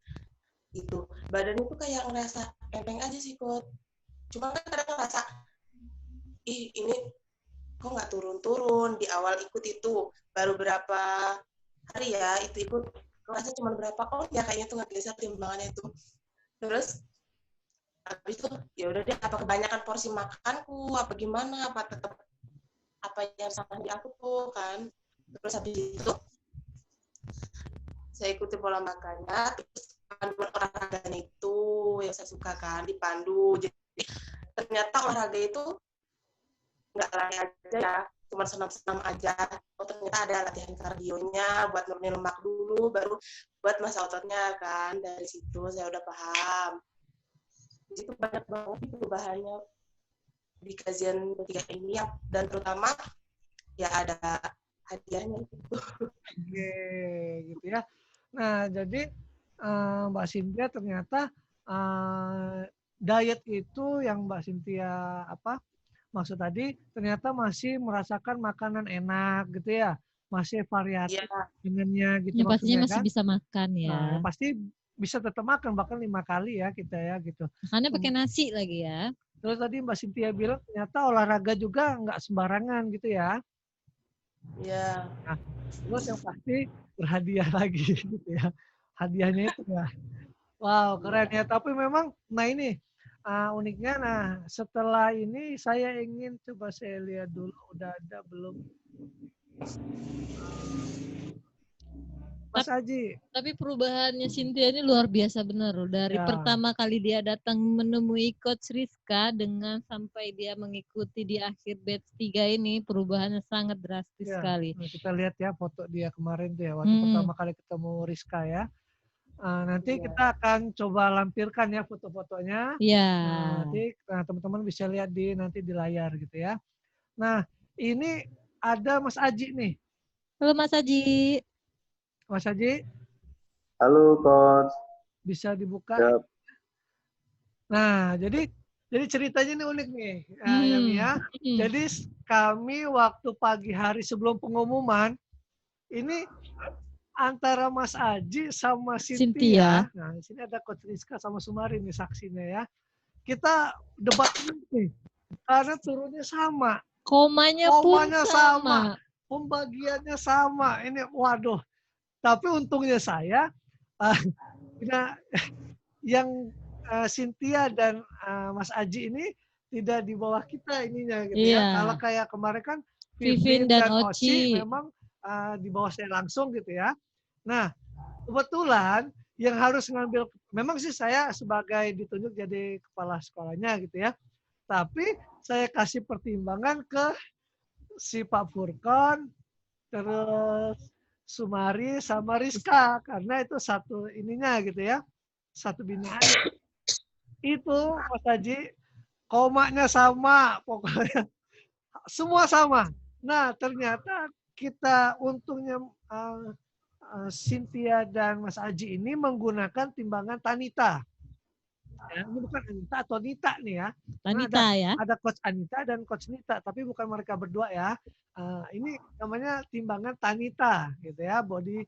[SPEAKER 5] gitu. Badan itu kayak ngerasa enteng aja sih kok. Cuma kan kadang ngerasa ini kok nggak turun-turun. Di awal ikut itu baru berapa hari ya itu ikut, ngerasa cuma berapa ya kayaknya tuh nggak geser timbangannya itu. Terus habis itu ya udah deh, apa kebanyakan porsi makanku apa gimana, apa tetap apa yang sama di aku tuh kan. Terus habis itu saya ikuti pola makannya, terus panduan olahraganya itu yang saya suka kan, dipandu. Jadi ternyata olahraga itu nggak lari aja ya, cuma senam-senam aja. Oh ternyata ada latihan kardionya buat nurunin lemak dulu, baru buat masa ototnya kan. Dari situ saya udah paham. Di situ banyak banget perubahannya di kajian ketiga ini, dan terutama ya ada hadiahnya itu.
[SPEAKER 2] Oke, gitu ya. Nah, jadi Mbak Cynthia ternyata diet itu yang Mbak Cynthia maksud tadi ternyata masih merasakan makanan enak gitu ya, masih variatif makanannya gitu
[SPEAKER 1] Ya, pastinya
[SPEAKER 2] maksudnya
[SPEAKER 1] masih
[SPEAKER 2] kan?
[SPEAKER 1] bisa makan ya.
[SPEAKER 2] Nah, pasti bisa tetap makan bahkan 5 kali ya kita ya gitu.
[SPEAKER 1] Makannya pakai nasi lagi ya.
[SPEAKER 2] Terus tadi Mbak Cynthia bilang ternyata olahraga juga nggak sembarangan gitu ya.
[SPEAKER 5] Iya.
[SPEAKER 2] Nah, terus yang pasti berhadiah lagi gitu ya. Hadiahnya itu ya. Wow, keren ya. Tapi memang, nah ini uniknya. Nah, setelah ini saya ingin coba saya lihat dulu udah ada belum. Mas Aji.
[SPEAKER 1] Tapi perubahannya Cynthia ini luar biasa benar loh. Dari pertama kali dia datang menemui Coach Rizka dengan sampai dia mengikuti di akhir batch 3 ini, perubahannya sangat drastis sekali.
[SPEAKER 2] Nah, kita lihat ya foto dia kemarin tuh ya, waktu pertama kali ketemu Rizka ya. Nanti kita akan coba lampirkan ya foto-fotonya.
[SPEAKER 1] Iya.
[SPEAKER 2] Nanti teman-teman bisa lihat nanti di layar gitu ya. Nah, ini ada Mas Aji nih.
[SPEAKER 1] Halo Mas Aji.
[SPEAKER 2] Mas Aji.
[SPEAKER 6] Halo Coach.
[SPEAKER 2] Bisa dibuka.
[SPEAKER 6] Siap.
[SPEAKER 2] Nah, jadi Jadi ceritanya ini unik nih, Yami ya. Jadi kami waktu pagi hari sebelum pengumuman, ini antara Mas Aji sama Cynthia. Nah, di sini ada Coach Rizka sama Sumari nih saksinya ya. Kita debat nih, karena turunnya sama.
[SPEAKER 1] Komanya
[SPEAKER 2] sama. Pembagiannya sama. Ini waduh. Tapi untungnya saya, yang Cynthia dan Mas Aji ini tidak di bawah kita ininya gitu ya. Kalau kayak kemarin kan Vivin dan Oci memang di bawah saya langsung gitu ya. Nah, kebetulan yang harus ngambil, memang sih saya sebagai ditunjuk jadi kepala sekolahnya gitu ya. Tapi saya kasih pertimbangan ke si Pak Furkon, terus Sumari sama Rizka, karena itu satu ininya gitu ya, satu binaan. Itu Mas Haji, komanya sama, pokoknya semua sama. Nah ternyata kita untungnya Cynthia dan Mas Aji ini menggunakan timbangan Tanita. Ya, ini bukan Anita atau Nita nih ya.
[SPEAKER 1] Tanita ya.
[SPEAKER 2] Ada Coach Anita dan Coach Nita, tapi bukan mereka berdua ya. Ini namanya timbangan Tanita gitu ya, body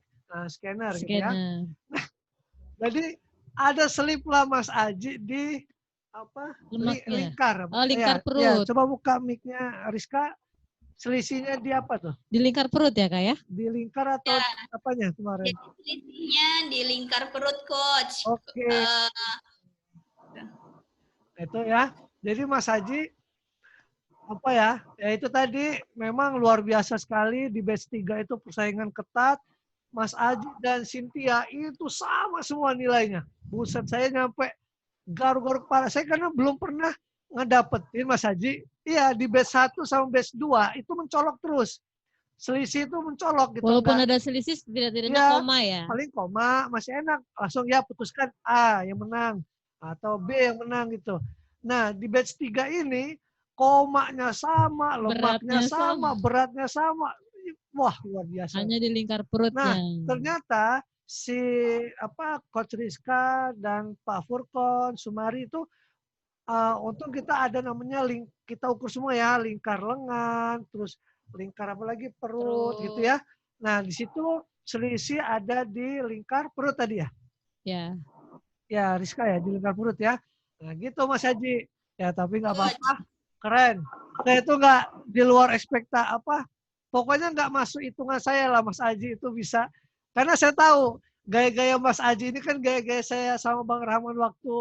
[SPEAKER 2] scanner gitu ya. Nah, jadi ada selip lah Mas Aji di apa? Lingkar.
[SPEAKER 1] Oh, lingkar perut. Ya,
[SPEAKER 2] coba buka mic-nya Rizka. Selisihnya di apa tuh?
[SPEAKER 1] Di lingkar perut ya, Kak ya?
[SPEAKER 2] Di lingkar atau apanya kemarin?
[SPEAKER 6] Jadi selisihnya di lingkar perut, Coach.
[SPEAKER 2] Oke. Itu ya. Jadi Mas Haji, apa ya? Ya itu tadi memang luar biasa sekali di batch 3 itu persaingan ketat. Mas Haji dan Cynthia itu sama semua nilainya. Buset, saya nyampe garuk-garuk kepala. Saya karena belum pernah ngedapetin Mas Haji. Iya, di batch 1 sama batch 2 itu mencolok terus. Selisih itu mencolok gitu.
[SPEAKER 1] Walaupun ada selisih, tidak-tidaknya koma ya?
[SPEAKER 2] Paling koma, masih enak. Langsung ya putuskan A yang menang. Atau B yang menang gitu. Nah, di batch 3 ini, komanya sama, lemaknya sama, beratnya sama. Wah, luar biasa.
[SPEAKER 1] Hanya di lingkar perut.
[SPEAKER 2] Nah, ternyata si Coach Rizka dan Pak Furkon, Sumari itu untung kita ada namanya kita ukur semua ya, lingkar lengan, terus lingkar apa lagi perut gitu ya. Nah, di situ selisih ada di lingkar perut tadi ya.
[SPEAKER 1] Ya.
[SPEAKER 2] Ya, Rizka ya di lingkar perut ya. Nah, gitu Mas Haji. Ya, tapi nggak apa-apa. Keren. Saya itu nggak di luar pokoknya nggak masuk hitungan saya lah Mas Haji itu bisa. Karena saya tahu gaya-gaya Mas Haji ini kan gaya-gaya saya sama Bang Rahman waktu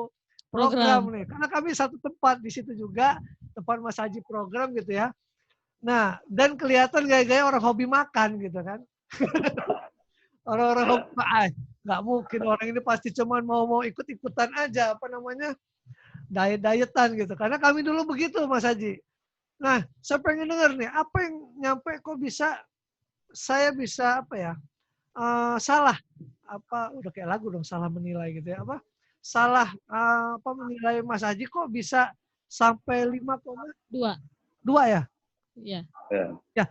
[SPEAKER 2] program nih. Karena kami satu tempat di situ juga, tempat Mas Haji program gitu ya. Nah, dan kelihatan gaya-gaya orang hobi makan gitu kan. Orang-orang hobi makan. Nggak mungkin orang ini pasti cuman mau ikut-ikutan aja, diet-dietan gitu. Karena kami dulu begitu Mas Haji. Nah, saya pengen dengar nih, apa yang nyampe kok saya bisa salah, udah kayak lagu dong, salah menilai gitu ya, salah menilai Mas Haji kok bisa sampai 5,2 ya?
[SPEAKER 1] Iya.
[SPEAKER 2] Ya,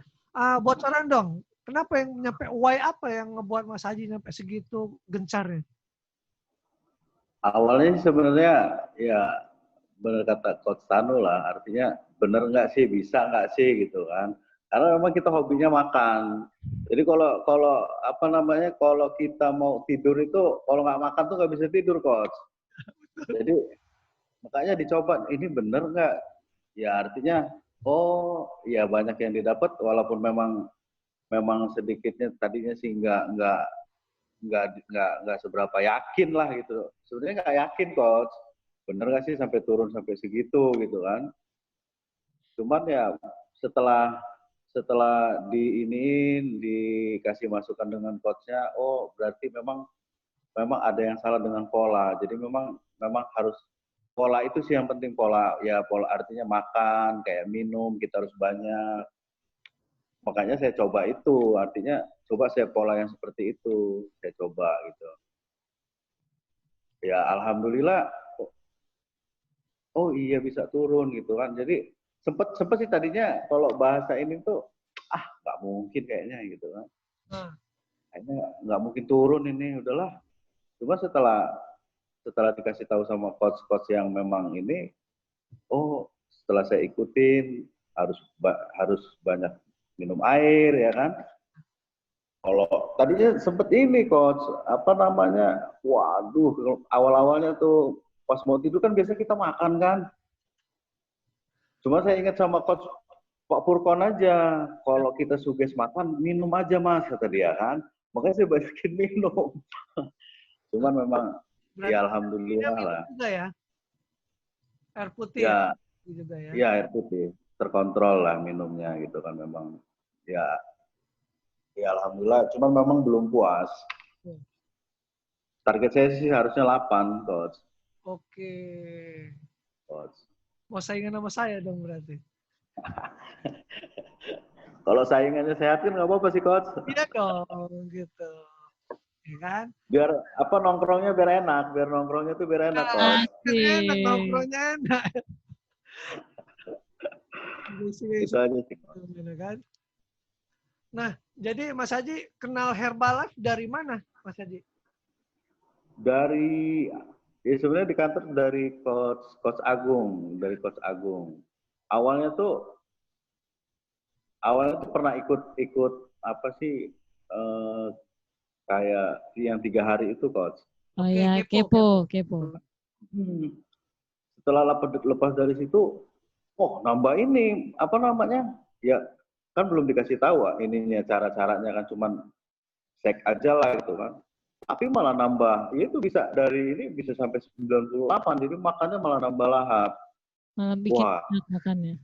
[SPEAKER 2] bocoran dong. Kenapa yang nyampe why apa yang ngebuat Mas Haji nyampe segitu gencarnya?
[SPEAKER 7] Awalnya sebenarnya ya benar kata Coach Tanu lah, artinya bener nggak sih, bisa nggak sih gitu kan? Karena memang kita hobinya makan. Jadi kalau kalau kita mau tidur itu kalau nggak makan tuh nggak bisa tidur Coach. Jadi makanya dicoba, ini bener nggak? Ya artinya ya banyak yang didapat walaupun memang sedikitnya tadinya sih nggak seberapa yakin lah gitu. Sebenarnya nggak yakin Coach. Bener nggak sih sampai turun sampai segitu gitu kan? Cuman ya setelah dikasih masukan dengan coachnya, berarti memang ada yang salah dengan pola. Jadi memang harus pola itu sih yang penting, pola artinya makan, kayak minum kita harus banyak. Makanya saya coba itu, artinya coba saya pola yang seperti itu, saya coba gitu. Ya alhamdulillah, iya bisa turun gitu kan. Jadi sempet sih tadinya kalau bahasa ini tuh nggak mungkin kayaknya gitu kan. Kayaknya nggak mungkin turun ini, udahlah. Cuma setelah dikasih tahu sama coach yang memang ini, oh setelah saya ikutin harus banyak minum air ya kan. Kalau tadinya sempet ini coach, apa namanya, waduh awal-awalnya tuh pas mau tidur kan biasanya kita makan kan. Cuma saya ingat sama coach Pak Purkon aja, kalau kita suges makan minum aja mas kata dia kan. Makanya saya banyakin minum. Cuman memang
[SPEAKER 2] Berarti
[SPEAKER 7] ya alhamdulillah
[SPEAKER 2] minum
[SPEAKER 7] lah.
[SPEAKER 2] juga ya? Air putih
[SPEAKER 7] Ya,
[SPEAKER 2] juga ya?
[SPEAKER 7] ya air putih terkontrol lah minumnya gitu kan memang. Ya alhamdulillah, cuman memang belum puas. Target saya sih harusnya 8, coach.
[SPEAKER 2] Oke.
[SPEAKER 7] Coach.
[SPEAKER 2] Mau saingan sama saya dong berarti.
[SPEAKER 7] Kalau saingannya sehat kan nggak apa-apa sih, coach.
[SPEAKER 2] Iya dong, gitu. Ya kan?
[SPEAKER 7] Biar apa nongkrongnya biar enak, biar nongkrongnya tuh biar enak, coach.
[SPEAKER 2] Enak nongkrongnya enak.
[SPEAKER 7] Itu aja sih.
[SPEAKER 2] Kan? Nah, jadi Mas Haji kenal Herbalife dari mana, Mas Haji?
[SPEAKER 7] Dari ya sebenarnya di kantor dari coach Agung, dari coach Agung. Awalnya tuh pernah ikut apa sih kayak yang 3 hari itu, coach.
[SPEAKER 1] Oh ya, kepo.
[SPEAKER 7] Setelah lepas dari situ, oh nambah ini apa namanya? Ya kan belum dikasih tahu ininya cara-caranya kan cuman cek aja lah gitu kan. Tapi malah nambah, ya itu bisa dari ini bisa sampai 98, jadi makannya malah nambah lahap.
[SPEAKER 1] Malah bikin enak makannya.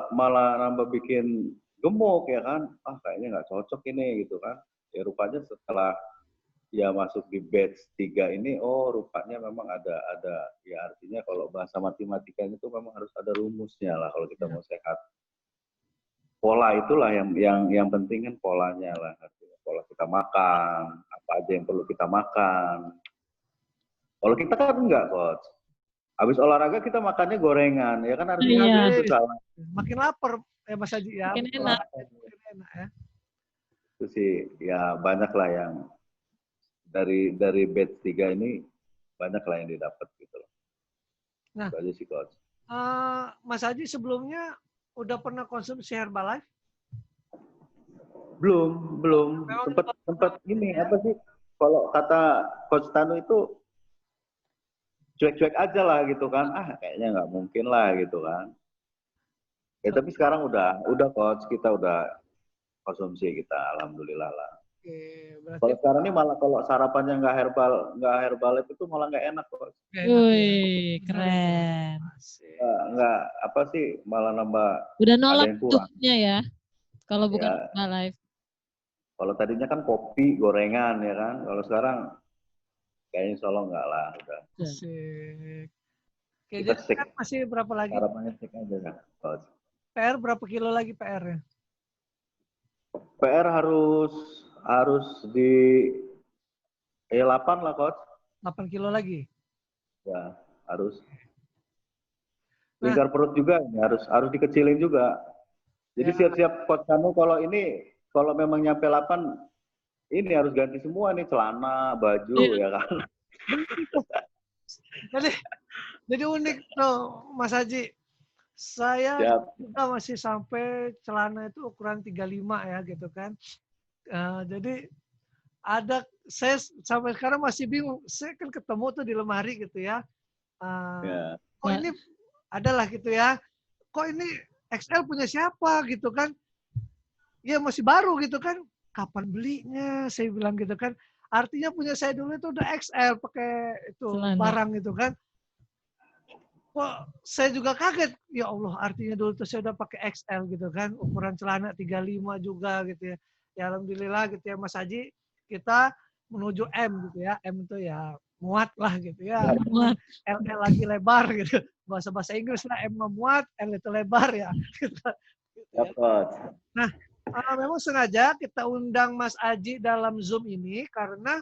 [SPEAKER 7] Malah nambah bikin gemuk ya kan. Kayaknya nggak cocok ini gitu kan. Ya rupanya setelah ya masuk di batch 3 ini, rupanya memang ada ya artinya kalau bahasa matematikanya itu memang harus ada rumusnya lah kalau kita mau sehat. Pola itulah yang penting kan polanya lah. Artinya pola kita makan, apa aja yang perlu kita makan. Kalau kita kan enggak, coach. Habis olahraga kita makannya gorengan, ya kan artinya itu salah.
[SPEAKER 2] Makin lapar ya Mas Haji ya.
[SPEAKER 1] Makin enak.
[SPEAKER 2] Ya.
[SPEAKER 7] Itu sih ya banyak lah yang dari batch 3 ini banyak lah yang didapat gitu loh.
[SPEAKER 2] Nah,
[SPEAKER 7] itu aja sih, coach.
[SPEAKER 2] Mas Haji sebelumnya udah pernah konsumsi Herbalife?
[SPEAKER 7] Belum. Sempat ini apa sih? Kalau kata Coach Tanu itu cuek-cuek aja lah gitu kan. Kayaknya nggak mungkin lah gitu kan. Ya tapi sekarang udah coach, kita udah konsumsi kita, alhamdulillah lah.
[SPEAKER 2] Berarti...
[SPEAKER 7] Kalau sekarang ini malah kalau sarapannya nggak herbal itu malah nggak enak, coach.
[SPEAKER 1] Wih, keren.
[SPEAKER 7] Nggak apa sih, malah nambah.
[SPEAKER 1] Udah nolak tutupnya ya, kalau bukan Herbalife.
[SPEAKER 7] Kalau tadinya kan kopi, gorengan ya kan. Kalau sekarang kayaknya Solo nggak lah udah.
[SPEAKER 2] Asik. Oke, jadi kan masih berapa lagi?
[SPEAKER 7] Harapannya stik aja kan, coach.
[SPEAKER 2] PR berapa kilo lagi PR-nya?
[SPEAKER 7] PR harus di 8 lah, coach.
[SPEAKER 2] 8 kilo lagi?
[SPEAKER 7] Ya, harus. Lingkar perut juga ini harus dikecilin juga. Jadi siap-siap coach Kanu kalau memang nyampe 8 ini harus ganti semua nih, celana, baju ya kan.
[SPEAKER 2] Jadi unik tuh Mas Haji. Saya juga masih sampai celana itu ukuran 35 ya gitu kan. Jadi saya sampai sekarang masih bingung. Saya kan ketemu tuh di lemari gitu ya. Kok ini adalah gitu ya. Kok ini XL punya siapa gitu kan. Ya masih baru gitu kan. Kapan belinya? Saya bilang gitu kan. Artinya punya saya dulu itu udah XL pakai itu barang gitu kan. Wah, saya juga kaget. Ya Allah, artinya dulu tuh saya udah pakai XL gitu kan. Ukuran celana 35 juga gitu ya. Ya alhamdulillah gitu ya Mas Haji. Kita menuju M gitu ya. M itu ya muat lah gitu ya. L lagi lebar gitu. Bahasa Inggris lah, M muat, L itu lebar ya. Nah, memang sengaja kita undang Mas Haji dalam Zoom ini karena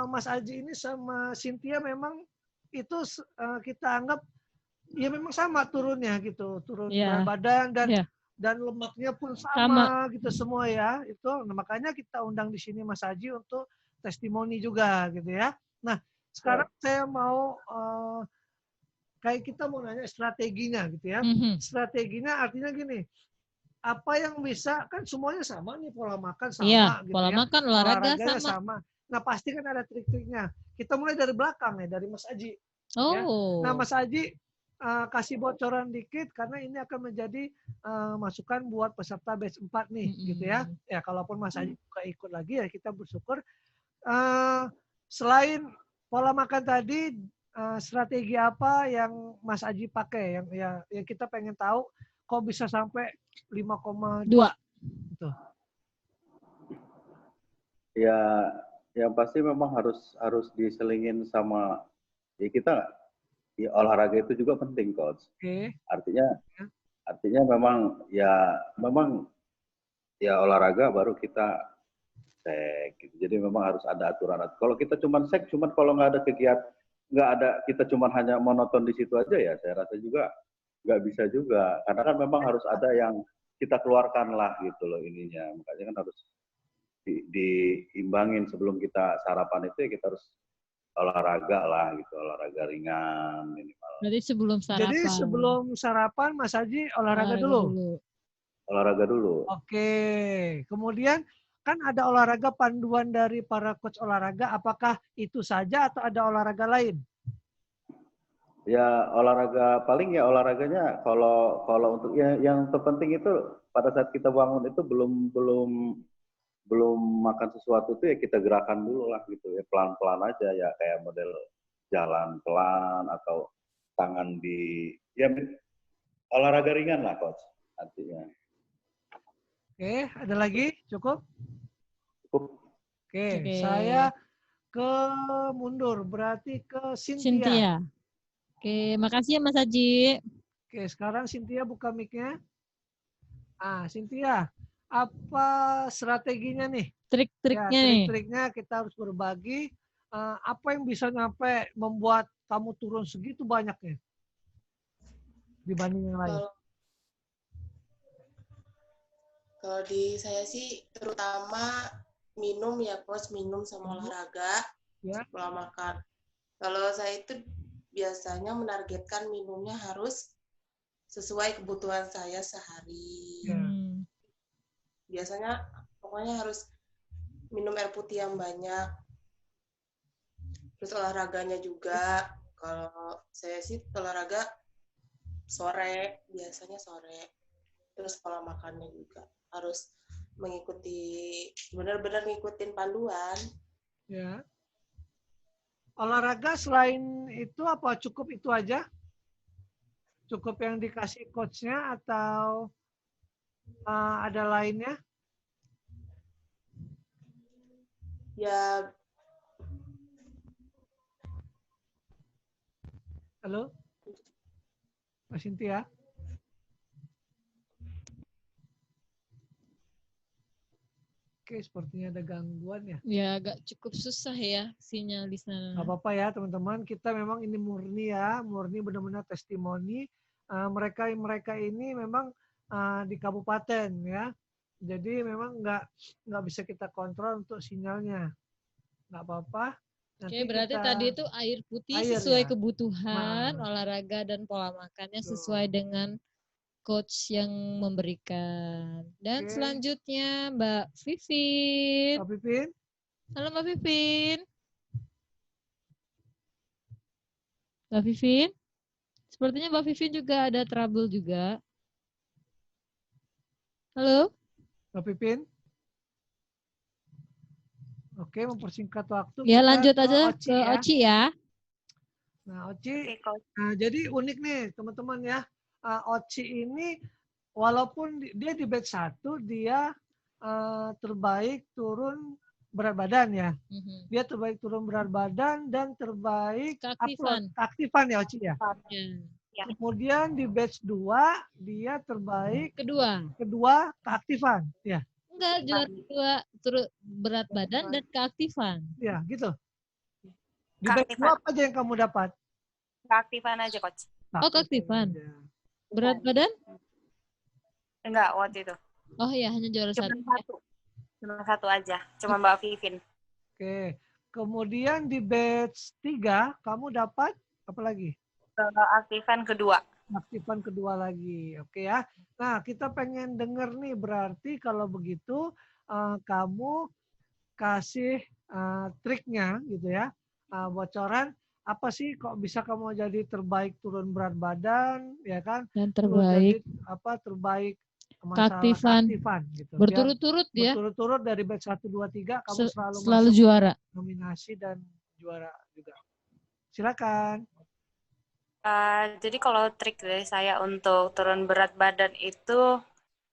[SPEAKER 2] Mas Haji ini sama Cynthia memang itu kita anggap ya memang sama turunnya gitu, turun berat badan dan lemaknya pun sama gitu semua ya. Itu makanya kita undang di sini Mas Haji untuk testimoni juga gitu ya. Nah, sekarang saya mau kayak kita mau nanya strateginya gitu ya. Strateginya artinya gini, apa yang bisa, kan semuanya sama nih, pola makan sama
[SPEAKER 1] Iya,
[SPEAKER 2] gitu
[SPEAKER 1] pola
[SPEAKER 2] ya.
[SPEAKER 1] makan, olahraga
[SPEAKER 2] Olahraganya
[SPEAKER 1] sama.
[SPEAKER 2] sama. Nah pasti kan ada trik-triknya. Kita mulai dari belakang ya, dari Mas Aji. Ya.
[SPEAKER 1] Oh.
[SPEAKER 2] Nah Mas Aji kasih bocoran dikit karena ini akan menjadi masukan buat peserta batch 4 nih gitu ya. Ya kalaupun Mas Aji buka ikut lagi ya kita bersyukur. Selain pola makan tadi, strategi apa yang Mas Aji pakai yang kita pengen tahu kok bisa sampai 5,2 gitu.
[SPEAKER 7] Ya, yang pasti memang harus diselingin sama ya kita. Ya, olahraga itu juga penting, Coach. Artinya memang ya olahraga baru kita sek. Gitu. Jadi memang harus ada aturan. Kalau kita cuma sek, kalau nggak ada kegiatan, kita cuma hanya monoton di situ aja ya. Saya rasa juga nggak bisa juga. Karena kan memang harus ada yang kita keluarkan lah gitu loh ininya. Makanya kan harus diimbangin sebelum kita sarapan itu ya kita harus olahraga lah gitu, olahraga ringan minimal.
[SPEAKER 1] Berarti sebelum sarapan.
[SPEAKER 2] Jadi sebelum sarapan Mas Haji olahraga dulu.
[SPEAKER 7] Olahraga dulu.
[SPEAKER 2] Oke. Kemudian kan ada olahraga panduan dari para coach olahraga, apakah itu saja atau ada olahraga lain?
[SPEAKER 7] Ya olahraga paling ya olahraganya kalau untuk yang terpenting itu pada saat kita bangun itu belum makan sesuatu itu ya kita gerakan dulu lah gitu ya, pelan-pelan aja ya, kayak model jalan pelan atau tangan ya olahraga ringan lah Coach artinya.
[SPEAKER 2] Oke, ada lagi? Cukup? Oke, saya mundur berarti ke Cynthia.
[SPEAKER 1] Oke, makasih ya Mas Haji.
[SPEAKER 2] Oke, sekarang Cynthia buka mic-nya. Cynthia, apa strateginya nih?
[SPEAKER 1] Trik-triknya
[SPEAKER 2] ya,
[SPEAKER 1] nih.
[SPEAKER 2] Trik-triknya kita harus berbagi. Apa yang bisa nyampe membuat kamu turun segitu banyaknya dibanding yang lain?
[SPEAKER 5] Kalau di saya sih terutama minum ya Coach, minum sama olahraga, pola makan. Kalau saya itu biasanya menargetkan minumnya harus sesuai kebutuhan saya sehari. Biasanya pokoknya harus minum air putih yang banyak. Terus olahraganya juga, kalau saya sih olahraga sore, biasanya sore. Terus pola makannya juga harus mengikuti, benar-benar ngikutin panduan.
[SPEAKER 2] Ya. Olahraga selain itu apa cukup itu aja? Cukup yang dikasih coach-nya atau ada lainnya?
[SPEAKER 5] Ya.
[SPEAKER 2] Halo? Mas Cynthia? Oke, sepertinya ada gangguan ya.
[SPEAKER 1] Ya, agak cukup susah ya sinyal di sana.
[SPEAKER 2] Gak apa-apa ya teman-teman, kita memang ini murni benar-benar testimoni. Mereka ini memang di kabupaten ya. Jadi memang nggak bisa kita kontrol untuk sinyalnya. Nggak apa-apa.
[SPEAKER 1] Oke, berarti tadi itu air putih sesuai kebutuhan, olahraga dan pola makannya sesuai dengan coach yang memberikan. Dan selanjutnya Mbak Vivin.
[SPEAKER 2] Mbak Vivin.
[SPEAKER 1] Halo Mbak Vivin. Mbak Vivin. Sepertinya Mbak Vivin juga ada trouble juga. Halo?
[SPEAKER 2] Mbak Vivin. Oke, mempersingkat waktu.
[SPEAKER 1] Ya, lanjut aja ke Oci ya.
[SPEAKER 2] Nah, Oci. Nah, jadi unik nih teman-teman ya. Oci ini walaupun dia di batch 1 dia terbaik turun berat badan ya. Dia terbaik turun berat badan dan terbaik keaktifan ya Oci ya. Kemudian di batch 2 dia terbaik kedua keaktifan ya.
[SPEAKER 1] Enggak, juara kedua turun berat badan dan keaktifan.
[SPEAKER 2] Ya, gitu. Di batch 2 apa aja yang kamu dapat?
[SPEAKER 3] Keaktifan aja, Coach.
[SPEAKER 1] Oh, keaktifan. Berat badan?
[SPEAKER 3] Enggak, waktu itu.
[SPEAKER 1] Oh iya, hanya juara satu.
[SPEAKER 3] Cuma satu aja, cuma Mbak Vivin.
[SPEAKER 2] Oke. Kemudian di batch 3 kamu dapat apa lagi?
[SPEAKER 3] ke aktifan kedua.
[SPEAKER 2] Aktifan kedua lagi, oke ya. Nah, kita pengen denger nih, berarti kalau begitu kamu kasih triknya gitu ya, bocoran apa sih kok bisa kamu jadi terbaik turun berat badan, ya kan?
[SPEAKER 1] Dan
[SPEAKER 2] Terus jadi
[SPEAKER 1] terbaik
[SPEAKER 2] terbaik masalah
[SPEAKER 1] keaktifan
[SPEAKER 2] keaktifan gitu. Biar
[SPEAKER 1] berturut-turut ya,
[SPEAKER 2] berturut-turut dari batch 1, 2, 3 kamu selalu
[SPEAKER 1] selalu
[SPEAKER 2] masuk
[SPEAKER 1] juara.
[SPEAKER 2] nominasi dan juara juga. Silakan.
[SPEAKER 3] Jadi kalau trik dari saya untuk turun berat badan itu,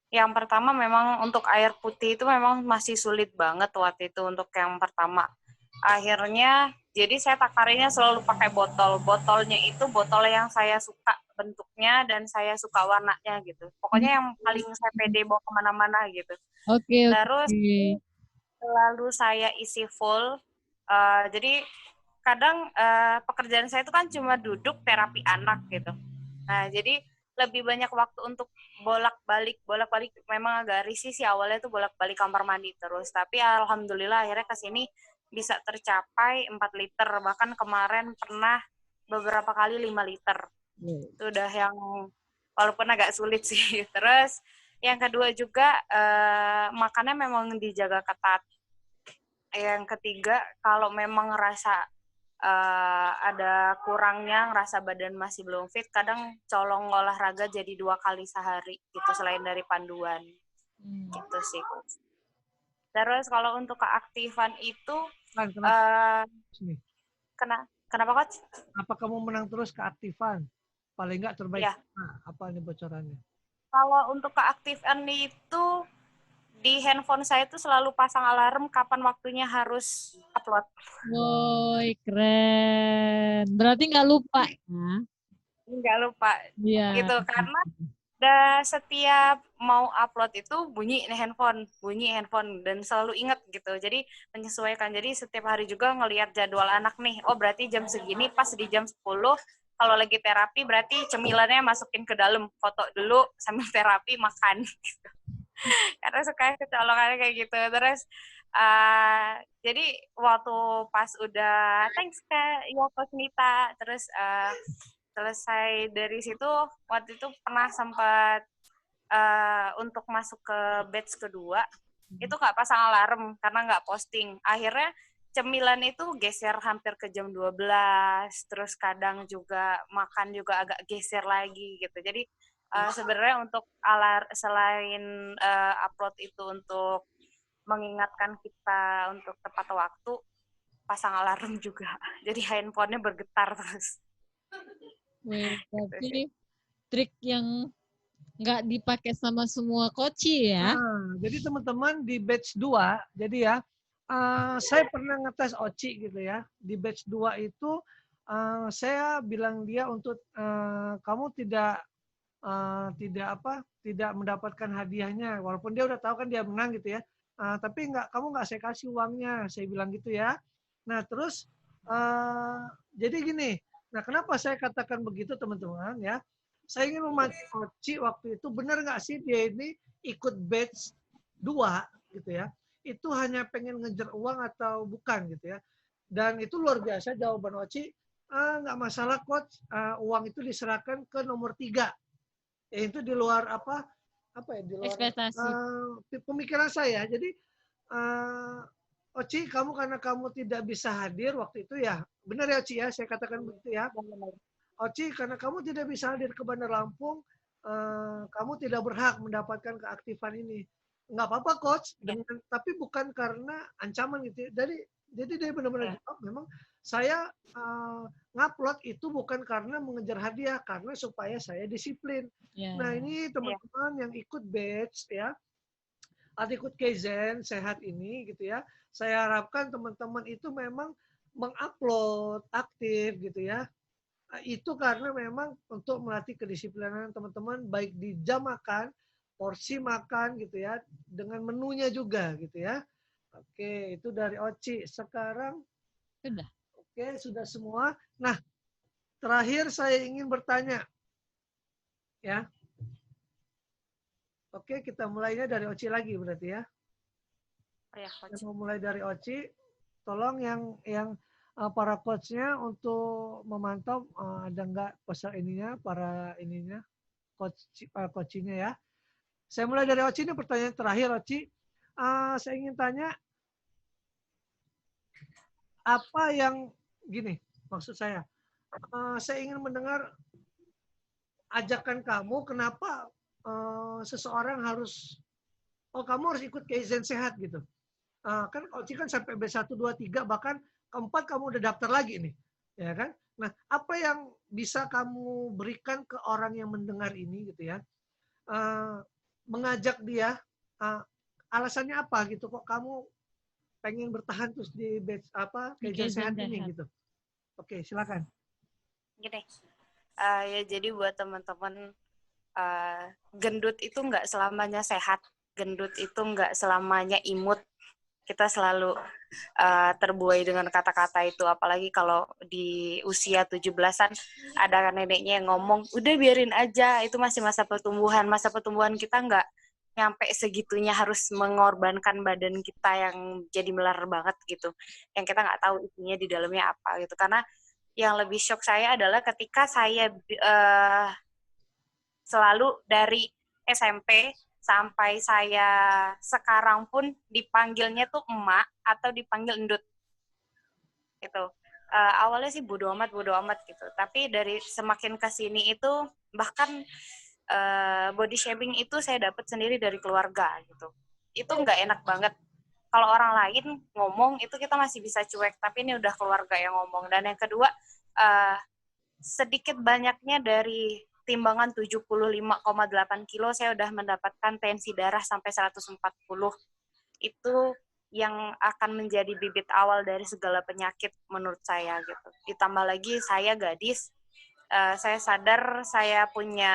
[SPEAKER 3] yang pertama memang untuk air putih itu memang masih sulit banget waktu itu untuk yang pertama. Akhirnya, jadi saya takarannya selalu pakai botol. Botolnya itu botol yang saya suka bentuknya dan saya suka warnanya gitu. Pokoknya yang paling saya pede bawa kemana-mana gitu.
[SPEAKER 1] Oke.
[SPEAKER 3] Terus selalu saya isi full. Jadi kadang pekerjaan saya itu kan cuma duduk terapi anak gitu. Nah, jadi lebih banyak waktu untuk bolak-balik memang agak risih sih awalnya tuh bolak-balik kamar mandi terus. Tapi alhamdulillah akhirnya ke sini bisa tercapai 4 liter. Bahkan kemarin pernah beberapa kali 5 liter. Itu udah yang walaupun agak sulit sih. Terus yang kedua juga makannya memang dijaga ketat. Yang ketiga, kalau memang ngerasa ada kurangnya, ngerasa badan masih belum fit, kadang colong olahraga jadi 2 kali sehari gitu selain dari panduan. Gitu sih. Terus kalau untuk keaktifan itu kenapa Coach?
[SPEAKER 2] Apa kamu menang terus keaktifan? Paling nggak terbaik.
[SPEAKER 3] Ya.
[SPEAKER 2] Nah, apa nih bocorannya?
[SPEAKER 3] Kalau untuk keaktifan itu di handphone saya itu selalu pasang alarm kapan waktunya harus upload.
[SPEAKER 1] Woi, keren. Berarti nggak lupa ya?
[SPEAKER 3] Nggak lupa.
[SPEAKER 1] Iya.
[SPEAKER 3] Gitu, karena setiap mau upload itu bunyi handphone dan selalu inget gitu. Jadi menyesuaikan. Jadi setiap hari juga ngelihat jadwal anak nih. Oh, berarti jam segini pas di jam 10 kalau lagi terapi berarti cemilannya masukin ke dalam, foto dulu sambil terapi makan gitu. Karena suka kecolongannya kayak gitu. Terus jadi waktu pas udah thanks Kak, ya Coach Nita, terus selesai dari situ waktu itu pernah sempat untuk masuk ke batch kedua itu nggak pasang alarm karena nggak posting. Akhirnya cemilan itu geser hampir ke jam 12, terus kadang juga makan juga agak geser lagi gitu. Jadi sebenarnya untuk selain upload itu untuk mengingatkan kita untuk tepat waktu, pasang alarm juga. Jadi handphonenya bergetar terus.
[SPEAKER 1] Berarti trik yang nggak dipakai sama semua koci ya?
[SPEAKER 2] Jadi teman-teman di batch 2, jadi ya, saya pernah ngetes Oci gitu ya. Di batch 2 itu saya bilang dia untuk kamu tidak mendapatkan hadiahnya, walaupun dia udah tahu kan dia menang gitu ya. Tapi kamu nggak saya kasih uangnya, saya bilang gitu ya. Nah terus jadi gini, nah kenapa saya katakan begitu teman-teman ya? Saya ingin memancing Oci waktu itu, benar nggak sih dia ini ikut batch 2 gitu ya? Itu hanya pengen ngejar uang atau bukan gitu ya? Dan itu luar biasa jawaban Oci. Nggak masalah coach, uang itu diserahkan ke nomor 3. Itu di luar di luar
[SPEAKER 1] ekspektasi
[SPEAKER 2] pemikiran saya. Jadi Oci, karena kamu tidak bisa hadir waktu itu ya, benar ya Oci ya, saya katakan begitu ya. Oci, karena kamu tidak bisa hadir ke Bandar Lampung, kamu tidak berhak mendapatkan keaktifan ini. Nggak apa-apa coach, tapi bukan karena ancaman gitu ya. Jadi dia benar-benar jawab, memang saya ngupload itu bukan karena mengejar hadiah, karena supaya saya disiplin. Nah ini teman-teman yang ikut batch ya, atau ikut Kaizen sehat ini gitu ya, saya harapkan teman-teman itu memang mengupload aktif gitu ya. Itu karena memang untuk melatih kedisiplinan teman-teman baik di jam makan, porsi makan gitu ya, dengan menunya juga gitu ya. Oke, itu dari Oci. Sekarang
[SPEAKER 1] sudah.
[SPEAKER 2] Oke, sudah semua. Nah, terakhir saya ingin bertanya. Ya. Oke, kita mulainya dari Oci lagi berarti ya.
[SPEAKER 3] Ya, Coach.
[SPEAKER 2] Kita mau mulai dari Oci. Tolong yang para coachnya untuk memantau ada nggak peserta ininya, para ininya, coachnya ya. Saya mulai dari Oci, ini pertanyaan terakhir, Oci. Saya ingin tanya, apa yang, gini, maksud saya ingin mendengar ajakan kamu, kenapa seseorang harus, kamu harus ikut Kaizen Sehat gitu. Kan Oci kan sampai B1, 2, 3, bahkan keempat kamu udah daftar lagi nih. Ya kan? Nah, apa yang bisa kamu berikan ke orang yang mendengar ini gitu ya? Mengajak dia, alasannya apa gitu, kok kamu pengen bertahan terus di batch Kaizen Sehat ini gitu. Oke, silakan.
[SPEAKER 3] Gini, ya jadi buat teman-teman, gendut itu nggak selamanya sehat, gendut itu nggak selamanya imut. Kita selalu terbuai dengan kata-kata itu, apalagi kalau di usia 17-an ada neneknya yang ngomong, udah biarin aja, itu masih masa pertumbuhan kita nggak nyampe segitunya harus mengorbankan badan kita yang jadi melar banget gitu, yang kita nggak tahu isinya di dalamnya apa gitu. Karena yang lebih shock saya adalah ketika saya selalu dari SMP sampai saya sekarang pun dipanggilnya tuh emak atau dipanggil endut gitu. Awalnya sih bodo amat gitu, tapi dari semakin kesini itu bahkan body shaming itu saya dapat sendiri dari keluarga gitu. Itu nggak enak banget. Kalau orang lain ngomong itu kita masih bisa cuek, tapi ini udah keluarga yang ngomong. Dan yang kedua, sedikit banyaknya dari timbangan 75,8 kilo saya udah mendapatkan tensi darah sampai 140. Itu yang akan menjadi bibit awal dari segala penyakit menurut saya gitu. Ditambah lagi saya gadis, saya sadar saya punya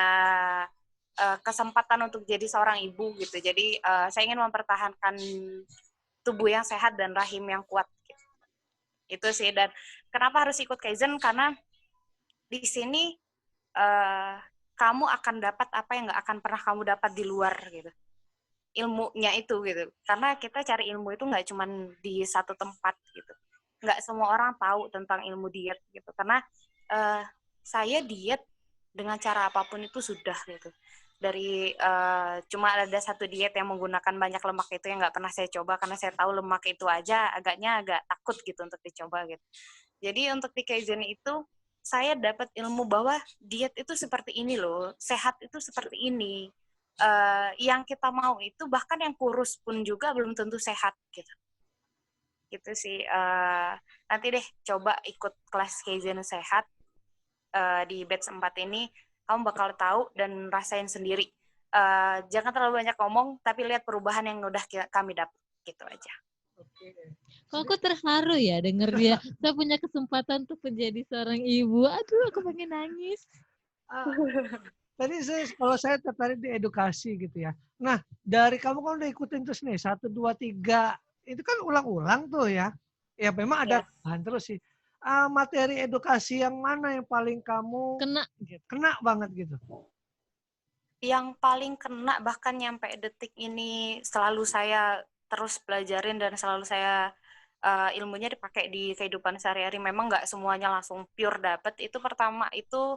[SPEAKER 3] kesempatan untuk jadi seorang ibu gitu. Jadi saya ingin mempertahankan tubuh yang sehat dan rahim yang kuat gitu. Itu sih. Dan kenapa harus ikut Kaizen? Karena di sini kamu akan dapat apa yang nggak akan pernah kamu dapat di luar gitu. Ilmunya itu gitu. Karena kita cari ilmu itu nggak cuma di satu tempat gitu. Nggak semua orang tahu tentang ilmu diet gitu. Karena saya diet dengan cara apapun itu sudah gitu. Dari cuma ada satu diet yang menggunakan banyak lemak itu yang nggak pernah saya coba karena saya tahu lemak itu aja agak takut gitu untuk dicoba gitu. Jadi untuk di Kaizen itu saya dapat ilmu bahwa diet itu seperti ini loh, sehat itu seperti ini. Yang kita mau itu bahkan yang kurus pun juga belum tentu sehat gitu. Gitu sih. Nanti deh coba ikut kelas Kaizen sehat di batch 4 ini, kamu bakal tahu dan rasain sendiri. Jangan terlalu banyak ngomong, tapi lihat perubahan yang udah kami dapat gitu aja.
[SPEAKER 1] Kok aku terharu ya denger dia. Saya punya kesempatan untuk menjadi seorang ibu. Aduh, aku pengen nangis.
[SPEAKER 2] Tadi kalau saya tertarik di edukasi gitu ya. Nah, dari kamu kan udah ikutin terus nih 1, 2, 3. Itu kan ulang-ulang tuh ya. Ya memang ada bahan terus sih. Materi edukasi yang mana yang paling kamu kena banget gitu?
[SPEAKER 3] Yang paling kena bahkan nyampe detik ini selalu saya terus pelajarin dan selalu saya ilmunya dipakai di kehidupan sehari-hari. Memang nggak semuanya langsung pure dapet. Itu pertama itu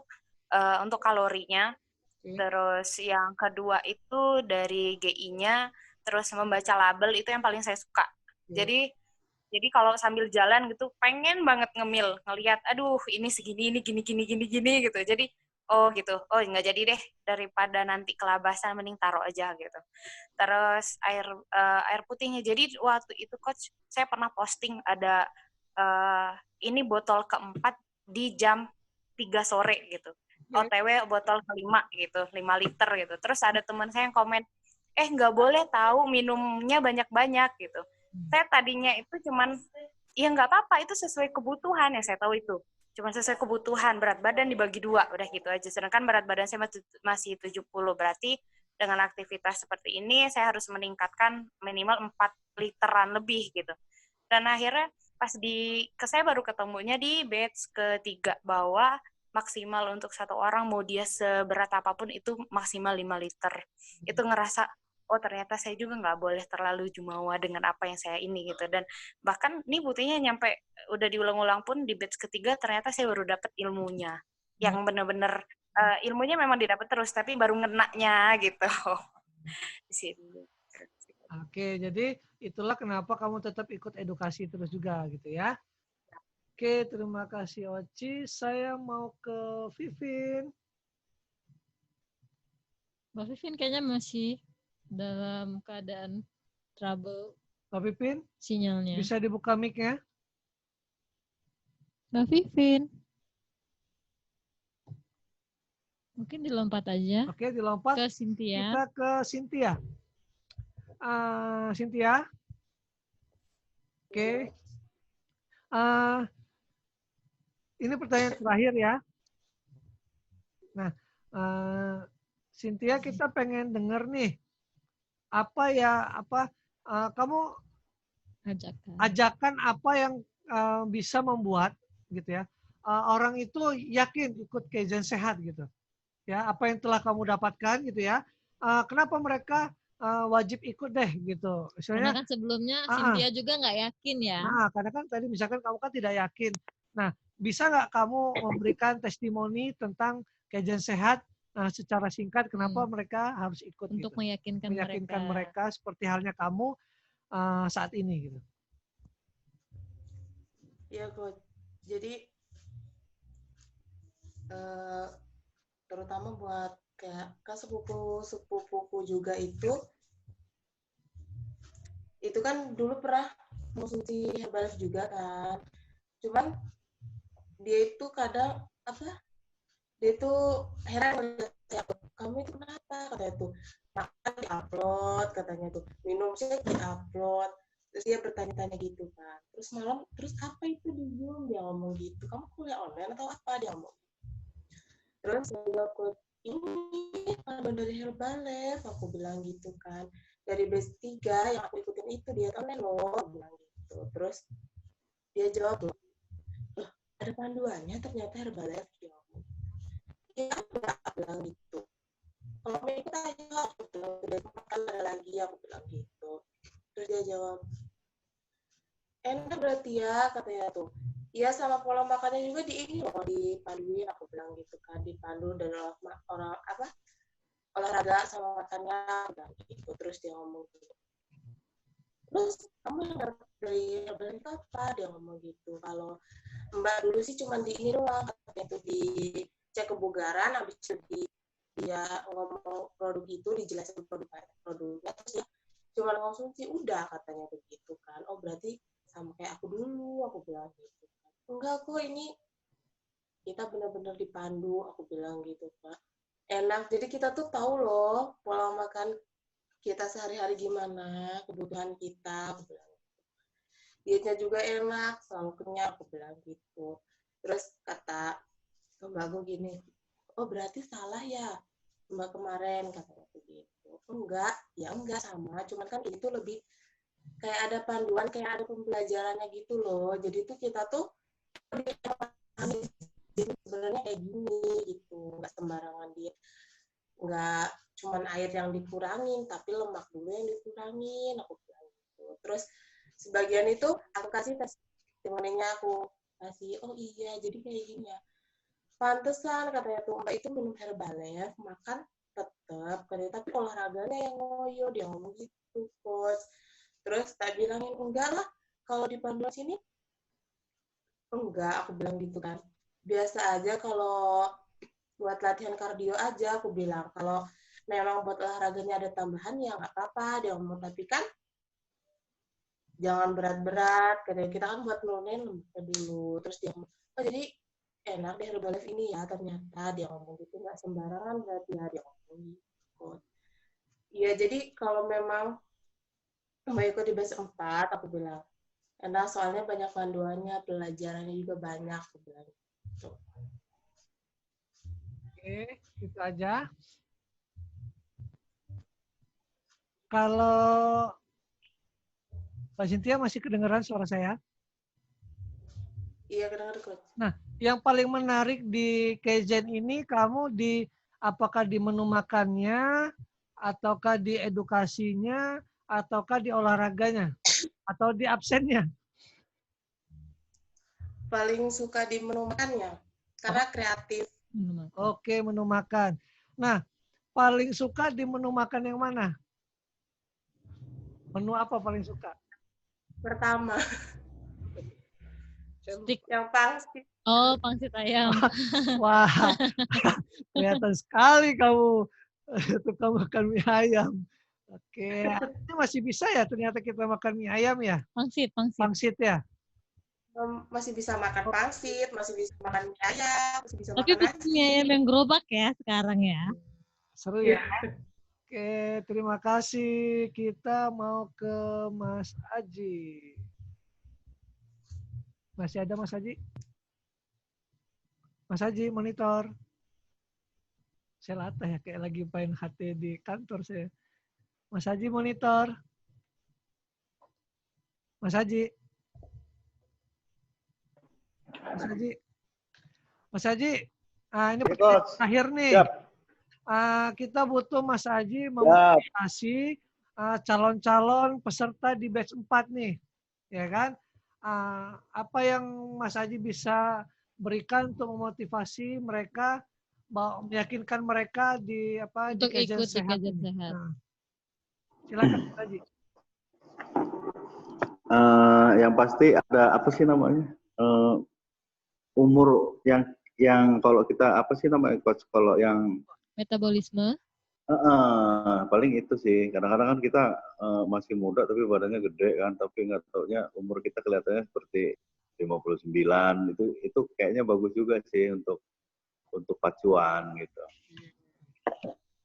[SPEAKER 3] untuk kalorinya. Terus yang kedua itu dari GI-nya. Terus membaca label itu yang paling saya suka. Jadi kalau sambil jalan gitu pengen banget ngemil, ngelihat aduh ini segini, ini gini gitu. Jadi oh nggak jadi deh, daripada nanti kelabasan mending taruh aja gitu. Terus air putihnya, jadi waktu itu coach saya pernah posting ada ini botol keempat di jam 3 sore gitu, OTW botol kelima gitu, 5 liter gitu. Terus ada teman saya yang komen, nggak boleh tahu minumnya banyak-banyak gitu. Saya tadinya itu cuman ya nggak apa-apa, itu sesuai kebutuhan yang saya tahu itu. Cuma sesuai kebutuhan, berat badan dibagi 2, udah gitu aja. Sedangkan berat badan saya masih 70, berarti dengan aktivitas seperti ini saya harus meningkatkan minimal 4 literan lebih gitu. Dan akhirnya pas saya baru ketemunya di batch ketiga bahwa maksimal untuk satu orang mau dia seberat apapun itu maksimal 5 liter. Itu ngerasa oh ternyata saya juga nggak boleh terlalu jumawa dengan apa yang saya ini gitu. Dan bahkan ini buktinya nyampe udah diulang-ulang pun di batch ketiga ternyata saya baru dapat ilmunya. Yang bener-bener ilmunya memang didapat terus, tapi baru ngenaknya gitu. Di sini.
[SPEAKER 2] Oke, jadi itulah kenapa kamu tetap ikut edukasi terus juga gitu ya. Oke, terima kasih Oci. Saya mau ke Vivin.
[SPEAKER 1] Mbak Vivin kayaknya masih dalam keadaan trouble
[SPEAKER 2] Mbak Vivin,
[SPEAKER 1] sinyalnya.
[SPEAKER 2] bisa dibuka mic-nya?
[SPEAKER 1] Mbak Vivin. Mungkin dilompat aja.
[SPEAKER 2] Oke, dilompat.
[SPEAKER 1] Ke Cynthia.
[SPEAKER 2] Kita ke Cynthia. Cynthia. Oke. Ini pertanyaan terakhir ya. Nah, Cynthia, kita pengen dengar nih kamu ajakan apa yang bisa membuat gitu ya orang itu yakin ikut kajian sehat gitu ya, apa yang telah kamu dapatkan gitu ya, kenapa mereka wajib ikut deh gitu.
[SPEAKER 1] Karena kan sebelumnya Cynthia juga nggak yakin ya.
[SPEAKER 2] Karena kan tadi misalkan kamu kan tidak yakin. Nah, bisa nggak kamu memberikan testimoni tentang kajian sehat secara singkat kenapa mereka harus ikut
[SPEAKER 1] untuk
[SPEAKER 2] gitu.
[SPEAKER 1] meyakinkan
[SPEAKER 2] mereka seperti halnya kamu saat ini gitu.
[SPEAKER 5] Iya Coach. Jadi terutama buat kayak sepupuku juga itu kan dulu pernah konsumsi Herbalife juga kan. Cuman dia itu kadang dia itu heran, kamu itu kenapa, katanya tuh makan di-upload, katanya tuh minum shake di-upload, terus dia bertanya-tanya gitu kan. Terus malam, terus apa itu di Zoom, dia ngomong gitu, kamu kuliah online atau apa, dia ngomong. Terus aku ini panduan dari Herbalife, aku bilang gitu kan, dari batch 3 yang aku ikutin itu dia online loh, aku bilang gitu. Terus dia jawab, loh ada panduannya ternyata Herbalife, dia ngomong. Ya aku bilang gitu, kalau mau ikut aja, aku bilang udah makan ada lagi, aku bilang gitu. Terus dia jawab, enak berarti ya, katanya tuh. Iya, sama pola makannya juga dipanduin, aku bilang gitu kan, dipandu dari orang olahraga sama makannya, aku bilang gitu. Terus dia ngomong gitu. Terus kamu yang dari Herbalife apa, dia ngomong gitu. Kalau Mbak dulu sih cuma di ini doang, katanya tuh di cek kebugaran, habis itu dia ngomong produk itu, dijelasin produknya, terus ya cuma konsumsi udah, katanya begitu kan. Oh berarti sama kayak aku dulu, aku bilang gitu kan. Enggak kok, ini kita benar-benar dipandu, aku bilang gitu kan. Enak, jadi kita tuh tahu loh pola makan kita sehari-hari gimana, kebutuhan kita, aku bilang gitu. Dietnya juga enak, selalu kenyang, aku bilang gitu. Terus kata Mbak aku gini, oh berarti salah ya Mbak kemarin, katanya begitu. Enggak sama, cuman kan itu lebih kayak ada panduan, kayak ada pembelajarannya gitu loh. Jadi tuh kita tuh jadi sebenarnya kayak gini gitu, nggak sembarangan diet, nggak cuman air yang dikurangin, tapi lemak dulu yang dikurangin, aku bilang gitu. Terus sebagian itu aku kasih testimoninya, aku kasih, oh iya jadi kayak gini ya. Pantesan katanya tuh Mbak itu minum Herbalife, makan tetap katanya, tapi olahraganya yang ngoyo, dia ngomong gitu Coach. Terus tak bilangin enggak lah, kalau di panduan sini enggak, aku bilang gitu kan. Biasa aja kalau buat latihan kardio aja, aku bilang. Kalau memang buat olahraganya ada tambahan ya nggak apa-apa, dia ngomong. Tapi kan jangan berat-berat, katanya kita kan buat nurunin lemaknya dulu. Terus dia ngomong, oh jadi enak deh Herbalife ini ya, ternyata dia ngomong gitu, nggak sembarangan berarti ya, dia ngomong gitu. Iya, jadi kalau memang mau ikut di batch 4, aku bilang, enak soalnya banyak panduannya, pelajarannya juga banyak, aku bilang gitu.
[SPEAKER 2] Oke, itu aja. Kalau Mbak Cynthia masih kedengaran suara saya?
[SPEAKER 5] Iya, kedengar Coach.
[SPEAKER 2] Nah, yang paling menarik di Kaizen ini kamu apakah di menu makannya ataukah di edukasinya, ataukah di olahraganya, atau di absennya?
[SPEAKER 5] Paling suka di menu makannya, karena kreatif.
[SPEAKER 2] Oke, menu makan. Nah, paling suka di menu makan yang mana? Menu apa paling suka?
[SPEAKER 5] Pertama,
[SPEAKER 1] Stik.
[SPEAKER 5] yang pangsit.
[SPEAKER 1] Oh, pangsit ayam.
[SPEAKER 2] Wah, kelihatan sekali kamu tukang makan mie ayam. Oke, ini masih bisa ya ternyata kita makan mie ayam ya?
[SPEAKER 1] Pangsit, pangsit.
[SPEAKER 2] Pangsit ya?
[SPEAKER 5] Masih bisa makan pangsit, masih bisa makan mie ayam, masih bisa
[SPEAKER 1] Tapi
[SPEAKER 5] makan
[SPEAKER 1] bukan mie ayam
[SPEAKER 5] nasi.
[SPEAKER 1] yang gerobak ya sekarang ya.
[SPEAKER 2] Seru ya? Oke, terima kasih. Kita mau ke Mas Aji. Masih ada Mas Aji? Mas Aji, monitor. Saya latah ya, kayak lagi main HT di kantor saya. Mas Aji, monitor. Mas Aji. Mas Aji. Mas Aji, ini pertanyaan terakhir nih.
[SPEAKER 7] Siap.
[SPEAKER 2] Kita butuh Mas Aji memotivasi calon-calon peserta di batch 4 nih. Ya kan? Apa yang Mas Aji bisa berikan untuk memotivasi mereka, meyakinkan mereka di
[SPEAKER 1] Untuk
[SPEAKER 2] di Kajian
[SPEAKER 1] ikut di
[SPEAKER 2] Sehat
[SPEAKER 1] Kajian
[SPEAKER 2] ini.
[SPEAKER 1] Sehat.
[SPEAKER 2] Nah, silakan Mas Aji.
[SPEAKER 7] Yang pasti ada apa sih namanya? Umur yang kalau kita apa sih namanya coach, kalau yang
[SPEAKER 1] Metabolisme.
[SPEAKER 7] paling itu sih. Kadang-kadang kan kita masih muda tapi badannya gede kan, tapi nggak taunya umur kita kelihatannya seperti 59. Itu kayaknya bagus juga sih untuk pacuan gitu.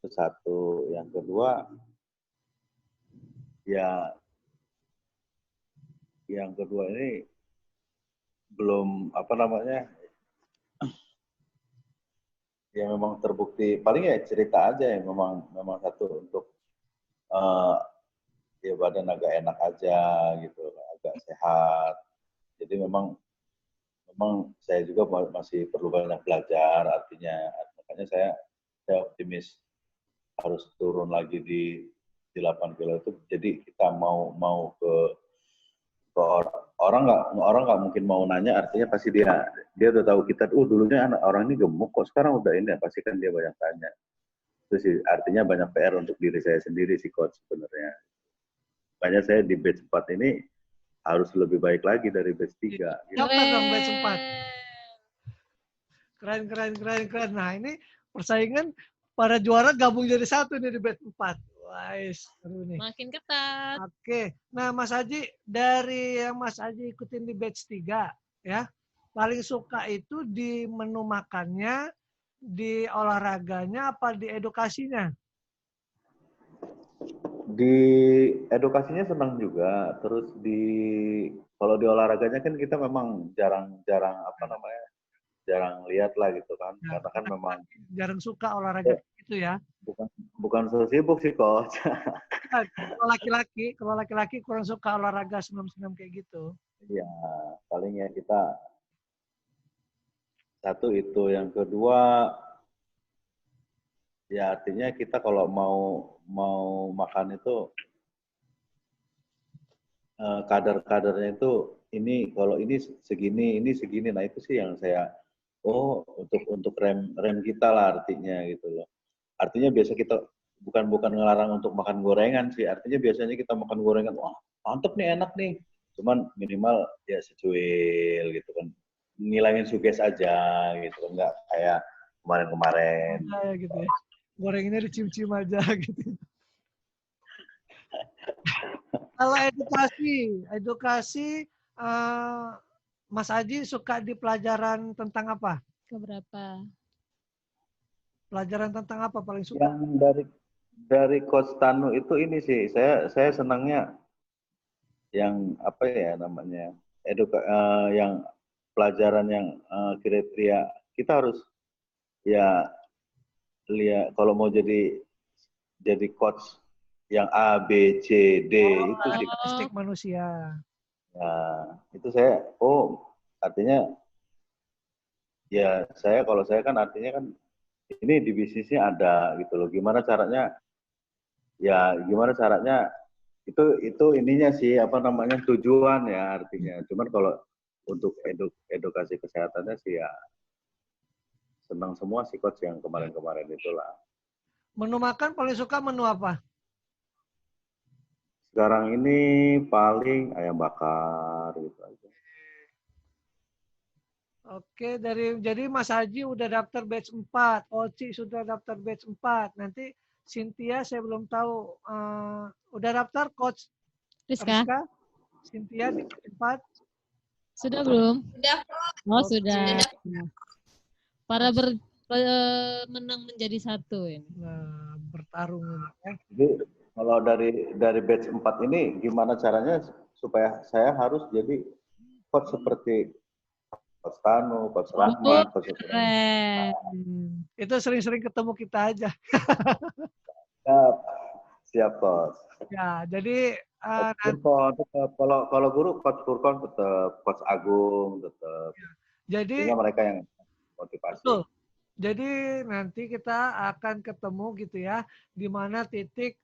[SPEAKER 7] Itu satu. Yang kedua, ya yang kedua ini belum apa namanya, ya memang terbukti, paling ya cerita aja ya, memang satu untuk ya badan agak enak aja gitu, agak sehat. Jadi memang saya juga masih perlu banyak belajar, artinya makanya saya optimis harus turun lagi di 8 kilo itu. Jadi kita mau ke orang nggak mungkin mau nanya, artinya pasti dia udah tahu kita, dulunya orang ini gemuk kok sekarang udah ini, pasti kan dia banyak tanya. Itu sih artinya banyak PR untuk diri saya sendiri sih coach sebenarnya. Makanya saya di batch 4 ini harus lebih baik lagi dari batch 3.
[SPEAKER 2] Siapa dong batch 4? Keren. Nah, ini persaingan para juara gabung jadi satu nih di batch 4. Wah, seru nih.
[SPEAKER 1] Makin ketat.
[SPEAKER 2] Oke. Nah, Mas Haji, dari yang Mas Haji ikutin di batch 3, ya, paling suka itu di menu makannya, di olahraganya, apa di edukasinya?
[SPEAKER 7] Di edukasinya senang juga, terus kalau di olahraganya kan kita memang jarang apa namanya, jarang lihat lah gitu kan, karena kan memang
[SPEAKER 2] jarang suka olahraga itu ya.
[SPEAKER 7] Bukan so sibuk sih coach.
[SPEAKER 2] Kalau laki-laki kurang suka olahraga senam-senam kayak gitu.
[SPEAKER 7] Iya, paling ya kita satu itu, yang kedua ya artinya kita kalau mau makan itu kadar-kadarnya itu ini, kalau ini segini, nah itu sih yang saya untuk rem kita lah artinya gitu loh. Artinya biasa kita bukan ngelarang untuk makan gorengan sih, artinya biasanya kita makan gorengan, wah mantep nih, enak nih, cuman minimal ya secuil gitu kan, ngilangin suges aja gitu kan, nggak kayak kemarin-kemarin.
[SPEAKER 2] Ya, gitu ya. Gorengannya dicium-cium aja gitu. Kalau edukasi Mas Aji suka di pelajaran tentang apa?
[SPEAKER 1] Keberapa?
[SPEAKER 2] Pelajaran tentang apa paling suka?
[SPEAKER 7] Yang dari Coach Tanu itu ini sih, saya senangnya yang apa ya namanya, yang pelajaran yang kriteria kita harus ya lihat kalau mau jadi coach yang A, B, C, D itu sih.
[SPEAKER 2] Karakteristik manusia.
[SPEAKER 7] Nah, itu saya, artinya ya kalau saya kan artinya kan ini di bisnisnya ada gitu loh. Gimana caranya ya gimana caranya itu ininya sih apa namanya tujuan ya artinya. Cuman kalau untuk edukasi kesehatannya sih ya senang semua sih coach yang kemarin-kemarin itulah.
[SPEAKER 2] Menu makan paling suka menu apa?
[SPEAKER 7] Sekarang ini paling ayam bakar gitu aja.
[SPEAKER 2] Oke, jadi Mas Haji udah daftar batch 4, Oci sudah daftar batch 4. Nanti Cynthia saya belum tahu udah daftar coach
[SPEAKER 1] Rizka,
[SPEAKER 2] Rizka? Cynthia di batch 4.
[SPEAKER 1] sudah belum?
[SPEAKER 6] Sudah.
[SPEAKER 1] Oh,
[SPEAKER 2] Oke.
[SPEAKER 1] sudah. Para menang menjadi satu ini.
[SPEAKER 2] Nah, bertarung ini ya.
[SPEAKER 7] Jadi kalau dari batch 4 ini gimana caranya supaya saya harus jadi coach seperti Coach Tanu, Coach Rahmat, Coach
[SPEAKER 1] Keren.
[SPEAKER 2] Itu sering-sering ketemu kita aja.
[SPEAKER 7] Siap coach.
[SPEAKER 2] Ya, jadi
[SPEAKER 7] Kalau guru Coach Furkon tetap, Coach Agung tetap.
[SPEAKER 2] jadi
[SPEAKER 7] Sehingga mereka yang motivasi.
[SPEAKER 2] betul. Jadi nanti kita akan ketemu gitu ya, di mana titik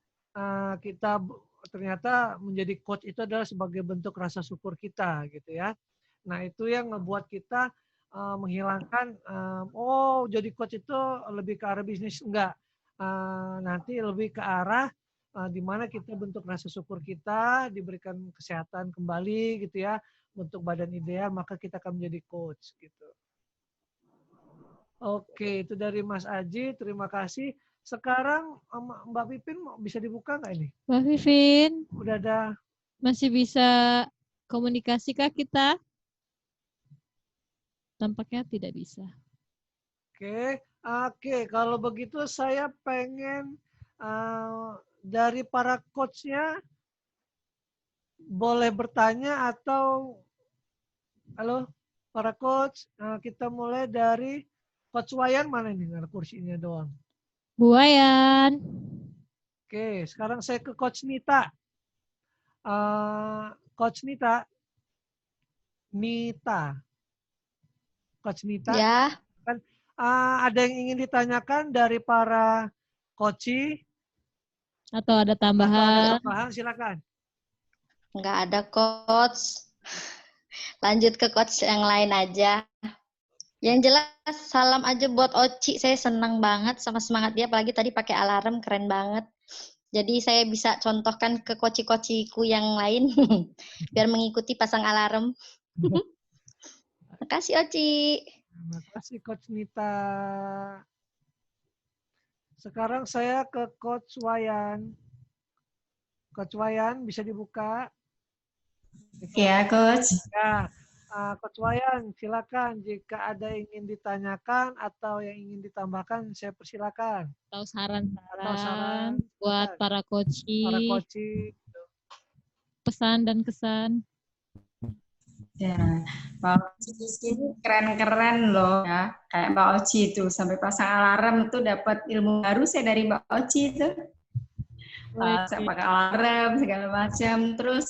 [SPEAKER 2] kita ternyata menjadi coach itu adalah sebagai bentuk rasa syukur kita gitu ya. Nah itu yang ngebuat kita menghilangkan, jadi coach itu lebih ke arah bisnis, enggak. Nanti lebih ke arah di mana kita bentuk rasa syukur kita, diberikan kesehatan kembali gitu ya, bentuk badan ideal, maka kita akan menjadi coach gitu. Oke, itu dari Mas Aji, terima kasih. Sekarang Mbak Pipin bisa dibuka nggak ini?
[SPEAKER 1] Mbak Vivin,
[SPEAKER 2] Udah ada.
[SPEAKER 1] masih bisa komunikasi kah kita? Tampaknya tidak bisa.
[SPEAKER 2] Oke. Kalau begitu saya pengen dari para coachnya boleh bertanya atau halo para coach, kita mulai dari Coach Wayan mana ini? Nggak ada kursinya doang.
[SPEAKER 1] Bu Wayan.
[SPEAKER 2] Oke, sekarang saya ke Coach Nita. Coach Nita. Coach Nita.
[SPEAKER 8] Ya.
[SPEAKER 2] Kan, ada yang ingin ditanyakan dari para coach?
[SPEAKER 1] Atau ada tambahan?
[SPEAKER 2] Silakan.
[SPEAKER 8] Nggak ada coach. Lanjut ke coach yang lain aja. Yang jelas salam aja buat Oci. Saya senang banget sama semangat dia. Apalagi tadi pakai alarm, keren banget. Jadi saya bisa contohkan ke koci-kociku yang lain. Biar mengikuti pasang alarm. Makasih Oci.
[SPEAKER 2] Terima kasih Coach Nita. Sekarang saya ke Coach Wayan. Coach Wayan bisa dibuka?
[SPEAKER 9] Ya, Coach.
[SPEAKER 2] Ya, Coach Wayan, silakan jika ada yang ingin ditanyakan atau yang ingin ditambahkan, saya persilakan.
[SPEAKER 1] Atau saran-saran buat para coachi. Pesan dan kesan.
[SPEAKER 9] Ya, Pak Oci di sini keren-keren loh ya. Kayak Mbak Oci itu sampai pasang alarm itu dapat ilmu baru saya dari Mbak Oci itu. Saya pakai alarm segala macam. Terus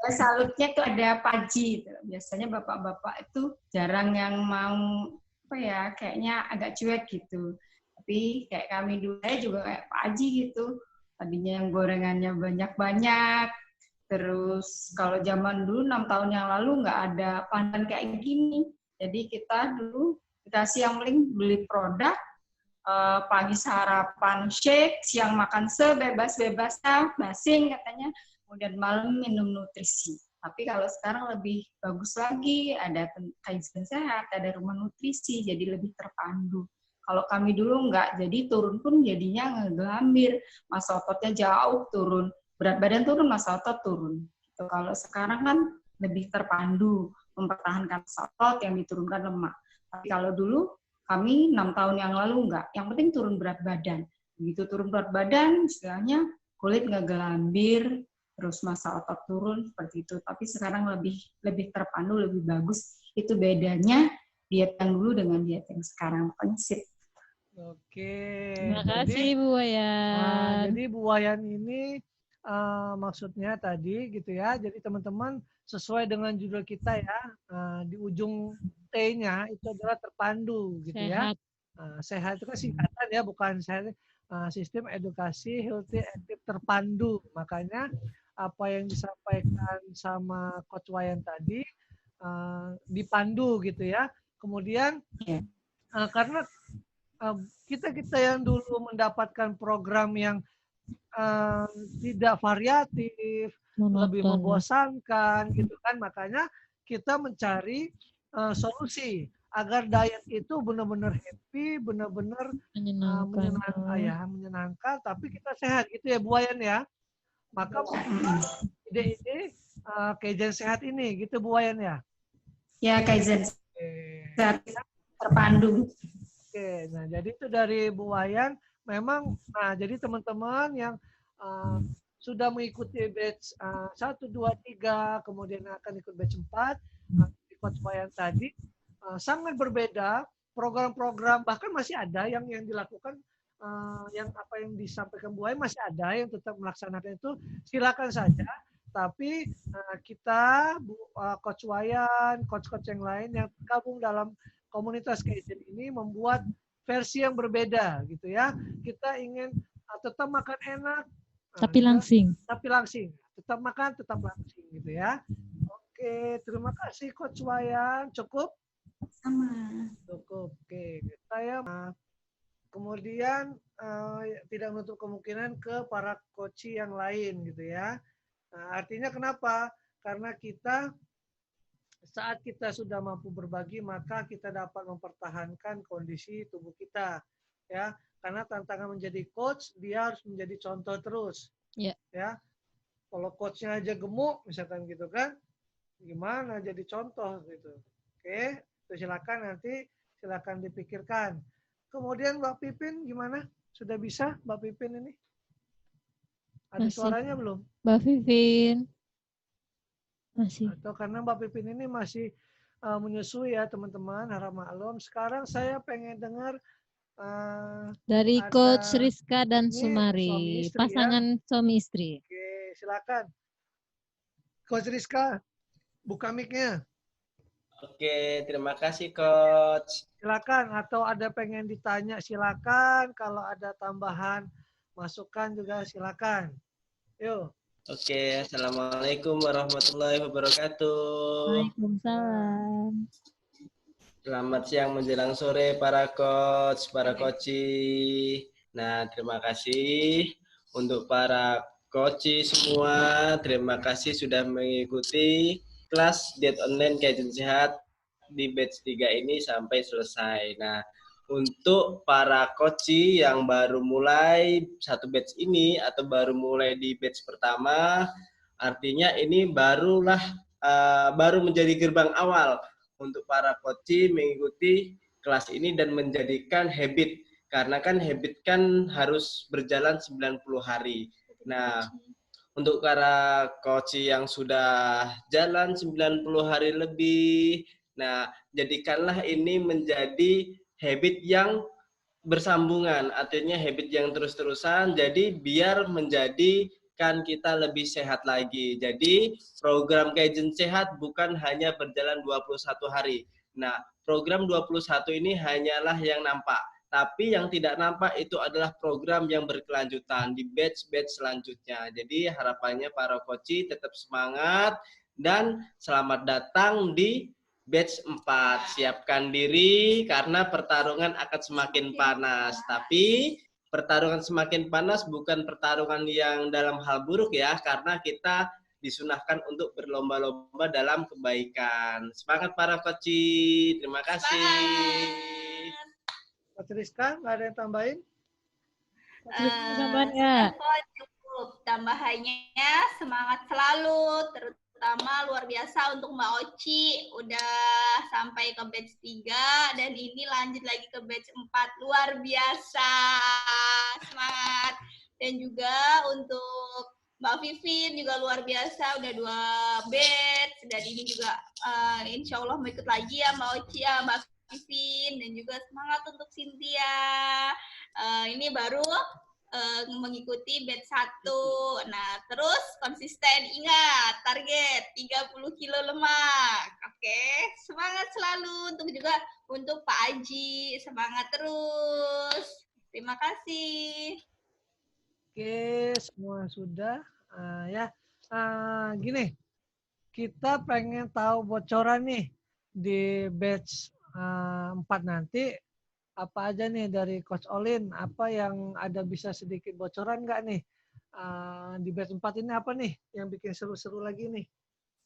[SPEAKER 9] salutnya tuh ada Paji. Biasanya bapak-bapak itu jarang yang mau kayaknya agak cuek gitu. Tapi kayak kami dulu juga kayak Paji gitu. Tadinya yang gorengannya banyak-banyak. Terus kalau zaman dulu 6 tahun yang lalu nggak ada pandan kayak gini. Jadi kita dulu dikasih yang paling beli produk, pagi sarapan shake, siang makan sebebas-bebasnya, basing katanya, kemudian malam minum nutrisi. Tapi kalau sekarang lebih bagus lagi, ada kajian sehat, ada rumah nutrisi, jadi lebih terpandu. Kalau kami dulu nggak, jadi turun pun jadinya ngegelambir, masa ototnya jauh turun. Berat badan turun, masa otot turun. Gitu. Kalau sekarang kan lebih terpandu, mempertahankan masa otot yang diturunkan lemak. Tapi kalau dulu, kami 6 tahun yang lalu enggak. Yang penting turun berat badan. Begitu turun berat badan, istilahnya kulit nggak gelambir, terus masa otot turun, seperti itu. Tapi sekarang lebih terpandu, lebih bagus. Itu bedanya diet yang dulu dengan diet yang sekarang. Pokoknya sip.
[SPEAKER 2] Oke.
[SPEAKER 1] Terima kasih Bu Wayan.
[SPEAKER 2] Jadi Bu Wayan ini maksudnya tadi gitu ya. Jadi teman-teman sesuai dengan judul kita ya, di ujung T-nya itu adalah terpandu gitu sehat. Ya. Sehat itu kan singkatan ya, bukan sehat. sistem edukasi healthy active terpandu. Makanya apa yang disampaikan sama Coach Wayan tadi dipandu gitu ya. Kemudian karena kita yang dulu mendapatkan program yang tidak variatif, lebih membosankan gitu kan, makanya kita mencari solusi agar diet itu benar-benar happy, benar-benar menyenangkan, tapi kita sehat gitu ya Bu Wayan ya. Maka ide-ide Kaizen sehat ini gitu Bu Wayan ya.
[SPEAKER 9] Ya, Kaizen sehat terpandu.
[SPEAKER 2] Oke, nah jadi itu dari Bu Wayan. Memang, nah jadi teman-teman yang sudah mengikuti batch 1, 2, 3, kemudian akan ikut batch 4, di Coach Wayan tadi, sangat berbeda program-program, bahkan masih ada yang dilakukan, yang apa yang disampaikan Bu Wayan masih ada yang tetap melaksanakan itu, silakan saja. Tapi kita, Coach Wayan, coach-coach yang lain yang tergabung dalam komunitas Kaizen ini membuat versi yang berbeda gitu ya. Kita ingin tetap makan enak,
[SPEAKER 1] tapi langsing.
[SPEAKER 2] Tetap makan, tetap langsing gitu ya. Oke, terima kasih Coach Wayan. Cukup?
[SPEAKER 9] Sama.
[SPEAKER 2] Cukup. Oke, saya kemudian tidak menutup kemungkinan ke para coach yang lain gitu ya. Nah, artinya kenapa? Karena saat kita sudah mampu berbagi, maka kita dapat mempertahankan kondisi tubuh kita, ya. Karena tantangan menjadi coach, dia harus menjadi contoh terus, ya. Kalau coachnya aja gemuk, misalkan gitu kan, gimana jadi contoh gitu. Oke, itu silakan dipikirkan. Kemudian Mbak Pipin gimana? Sudah bisa Mbak Pipin ini? Ada suaranya belum?
[SPEAKER 1] Mbak Pipin. Masih.
[SPEAKER 2] Atau karena Mbak Pipin ini masih menyusui ya teman-teman, harap maklum. Sekarang saya pengen dengar
[SPEAKER 1] dari Coach Rizka dan Sumari, pasangan ya? Suami istri.
[SPEAKER 2] Oke, silakan. Coach Rizka, buka mic-nya.
[SPEAKER 10] Oke, terima kasih Coach.
[SPEAKER 2] Silakan, atau ada pengen ditanya silakan, kalau ada tambahan masukan juga silakan. Yuk.
[SPEAKER 10] Oke, Assalamualaikum warahmatullahi wabarakatuh.
[SPEAKER 1] Waalaikumsalam.
[SPEAKER 10] Selamat siang menjelang sore para coach, para coachi. Nah, terima kasih untuk para coachi semua. Terima kasih sudah mengikuti kelas diet online Kaizen Sehat di batch 3 ini sampai selesai. Nah, untuk para coachi yang baru mulai satu batch ini atau baru mulai di batch pertama, artinya ini baru menjadi gerbang awal untuk para coachi mengikuti kelas ini dan menjadikan habit. Karena kan habit kan harus berjalan 90 hari. Nah, untuk para coachi yang sudah jalan 90 hari lebih, nah jadikanlah ini menjadi habit yang bersambungan, artinya habit yang terus-terusan, jadi biar menjadikan kita lebih sehat lagi. Jadi program Kaizen Sehat bukan hanya berjalan 21 hari. Nah, program 21 ini hanyalah yang nampak. Tapi yang tidak nampak itu adalah program yang berkelanjutan di batch-batch selanjutnya. Jadi harapannya para coachi tetap semangat dan selamat datang di batch 4, siapkan diri karena pertarungan akan semakin panas. Tapi pertarungan semakin panas bukan pertarungan yang dalam hal buruk ya, karena kita disunahkan untuk berlomba-lomba dalam kebaikan. Semangat para coachi, terima kasih.
[SPEAKER 2] Coach Rizka, nggak ada yang tambahin?
[SPEAKER 6] Cukup, tambahannya semangat selalu, terutama luar biasa untuk Mbak Oci, udah sampai ke batch 3 dan ini lanjut lagi ke batch 4, luar biasa, semangat. Dan juga untuk Mbak Vivin juga luar biasa, udah 2 batch, dan ini juga insya Allah mau ikut lagi ya Mbak Oci, ya Mbak Vivin, dan juga semangat untuk Cynthia, ini baru mengikuti batch 1. Nah, terus konsisten, ingat target 30 kilo lemak. Oke, semangat selalu. Untuk Pak Aji, semangat terus. Terima kasih.
[SPEAKER 2] Oke, semua sudah. Ya, gini, kita pengen tahu bocoran nih di batch 4 nanti. Apa aja nih dari Coach Olin? Apa yang ada bisa sedikit bocoran nggak nih? Di batch 4 ini apa nih yang bikin seru-seru lagi nih?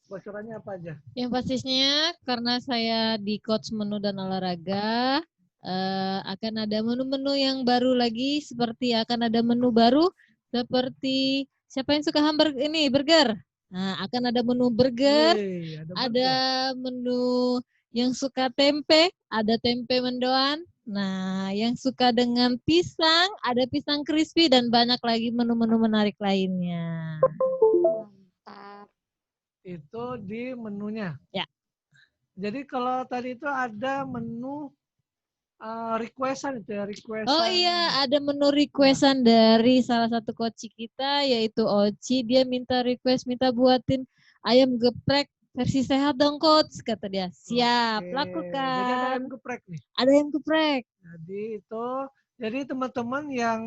[SPEAKER 2] Bocorannya apa aja?
[SPEAKER 1] Yang pastinya karena saya di coach menu dan olahraga, akan ada menu-menu yang baru lagi, seperti akan ada menu baru seperti siapa yang suka burger. Nah, akan ada menu burger, ada menu yang suka tempe, ada tempe mendoan. Nah, yang suka dengan pisang, ada pisang crispy dan banyak lagi menu-menu menarik lainnya.
[SPEAKER 8] Mantap.
[SPEAKER 2] Itu di menunya.
[SPEAKER 1] Ya.
[SPEAKER 2] Jadi kalau tadi itu ada menu requestan itu ya, requestan.
[SPEAKER 1] Oh iya, ada menu requestan dari salah satu coach kita yaitu Oci. Dia minta buatin ayam geprek versi sehat dong coach, kata dia. Siap, lakukan.
[SPEAKER 2] Jadi ada ayam geprek nih.
[SPEAKER 1] Ada ayam geprek.
[SPEAKER 2] Jadi teman-teman yang